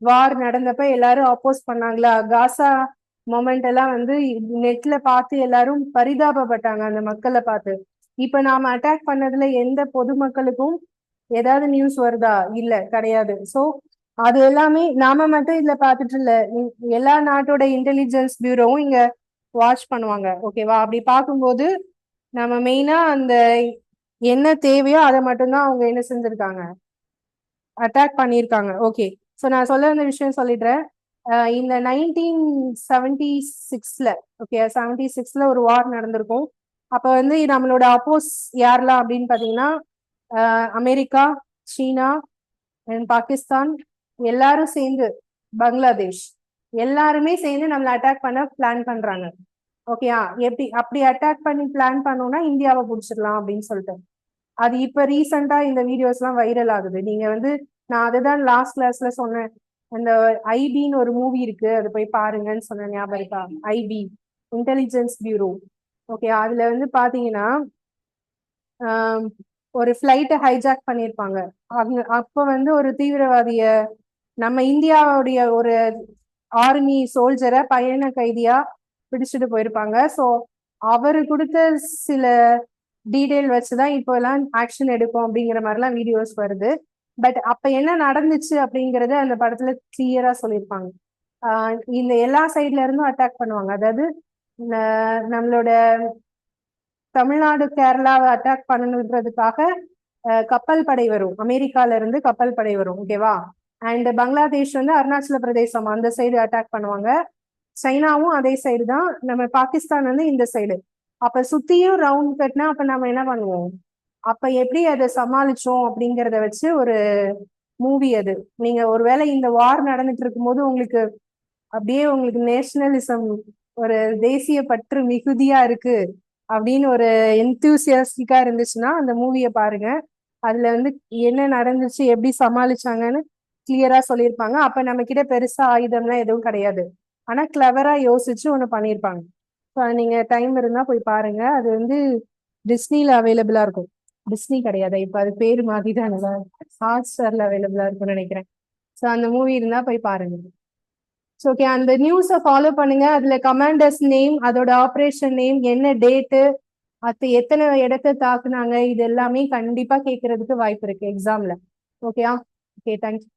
வார் நடந்தப்ப எல்லாரும் அப்போஸ் பண்ணாங்களா? காசா மொமெண்ட் எல்லாம் வந்து நெட்ல பார்த்து எல்லாரும் பரிதாபப்பட்டாங்க அந்த மக்களை பார்த்து. இப்ப நாம அட்டாக் பண்ணதுல எந்த பொதுமக்களுக்கும் ஏதாவது நியூஸ் வருதா? இல்ல, கிடையாது. சோ அது எல்லாமே நாம மட்டும் இதுல பாத்துட்டு இல்ல, எல்லா நாட்டோட இன்டெலிஜென்ஸ் பியூரோவும் இங்க வாட்ச் பண்ணுவாங்க. ஓகேவா? அப்படி பார்க்கும்போது நம்ம மெயினா அந்த என்ன தேவையோ அதை மட்டும்தான் அவங்க என்ன செஞ்சிருக்காங்க, அட்டாக் பண்ணியிருக்காங்க. ஓகே, ஸோ நான் சொல்ல வந்த விஷயம் சொல்லிடுறேன். இந்த 1976ல, ஓகே 76ல ஒரு வார் நடந்திருக்கும். அப்ப வந்து நம்மளோட அப்போஸ் யாரெல்லாம் அப்படின்னு பாத்தீங்கன்னா, அமெரிக்கா, சீனா அண்ட் பாகிஸ்தான் எல்லாரும் சேர்ந்து, பங்களாதேஷ் எல்லாருமே சேர்ந்து நம்மளை அட்டாக் பண்ண பிளான் பண்றாங்க. ஓகேயா? எப்படி அப்படி அட்டாக் பண்ணி பிளான் பண்ணோம்னா இந்தியாவை பிடிச்சிடலாம் அப்படின்னு சொல்லிட்டு. அது இப்ப ரீசெண்டா இந்த வீடியோஸ் எல்லாம் வைரல் ஆகுது. நீங்க வந்து நான் அதுதான் லாஸ்ட் கிளாஸ்ல சொன்னேன். அந்த ஐபின்னு ஒரு மூவி இருக்கு, அது போய் பாருங்கன்னு சொன்ன ஞாபகம் இருக்கா? IP, intelligence bureau. ஓகே, அதுல வந்து பாத்தீங்கன்னா ஒரு ஃபிளைட்டை ஹைஜாக் பண்ணியிருப்பாங்க. அவங்க அப்ப வந்து ஒரு தீவிரவாதிய நம்ம இந்தியாவுடைய ஒரு ஆர்மி சோல்ஜரை பயண கைதியா பிடிச்சிட்டு போயிருப்பாங்க. ஸோ அவரு கொடுத்த சில டீடைல் வச்சுதான் இப்போ எல்லாம் ஆக்ஷன் எடுக்கும் அப்படிங்கிற மாதிரிலாம் வீடியோஸ் வருது. பட் அப்ப என்ன நடந்துச்சு அப்படிங்கறத அந்த படத்துல கிளியரா சொல்லியிருப்பாங்க. இந்த எல்லா சைட்ல இருந்தும் அட்டாக் பண்ணுவாங்க. அதாவது நம்மளோட தமிழ்நாடு கேரளாவை அட்டாக் பண்ணணுன்றதுக்காக கப்பல் படை வரும், அமெரிக்கால இருந்து கப்பல் படை வரும். ஓகேவா? அண்ட் பங்களாதேஷ் வந்து அருணாச்சல பிரதேசம் அந்த சைடு அட்டாக் பண்ணுவாங்க. சைனாவும் அதே சைடு தான். நம்ம பாகிஸ்தான் வந்து இந்த சைடு. அப்ப சுத்தியும் ரவுண்ட் கட்னா அப்ப நம்ம என்ன பண்ணுவோம்? அப்ப எப்படி அதை சமாளிச்சோம் அப்படிங்கறத வச்சு ஒரு மூவி அது. நீங்க ஒருவேளை இந்த வார் நடந்துட்டு இருக்கும் போது உங்களுக்கு அப்படியே உங்களுக்கு நேஷனலிசம், ஒரு தேசிய பற்று மிகுதியா இருக்கு அப்படின்னு ஒரு என்தூசியாஸ்டிக்கா இருந்துச்சுன்னா அந்த மூவியை பாருங்க. அதுல வந்து என்ன நடந்துச்சு, எப்படி சமாளிச்சாங்கன்னு கிளியரா சொல்லியிருப்பாங்க. அப்ப நம்ம கிட்ட பெருசா ஆயுதம்லாம் எதுவும் கிடையாது, ஆனா கிளவரா யோசிச்சு ஒண்ணு பண்ணியிருப்பாங்க. நீங்க டைம் இருந்தா போய் பாருங்க. அது வந்து டிஸ்னில அவைலபிளா இருக்கும். டிஸ்னி கிடையாது, இப்ப அது பேரு மாத்திதான், ஹாட் ஸ்டார்ல அவைலபிளா இருக்கும்னு நினைக்கிறேன். ஸோ அந்த மூவி இருந்தா போய் பாருங்க. ஸோ ஓகே, அந்த நியூஸை ஃபாலோ பண்ணுங்க. அதுல கமாண்டர்ஸ் நேம், அதோட ஆப்ரேஷன் நேம், என்ன டேட்டு, அது எத்தனை இடத்த தாக்குனாங்க, இது எல்லாமே கண்டிப்பா கேட்கறதுக்கு வாய்ப்பு இருக்கு எக்ஸாம்ல. ஓகேயா? Okay, thank you.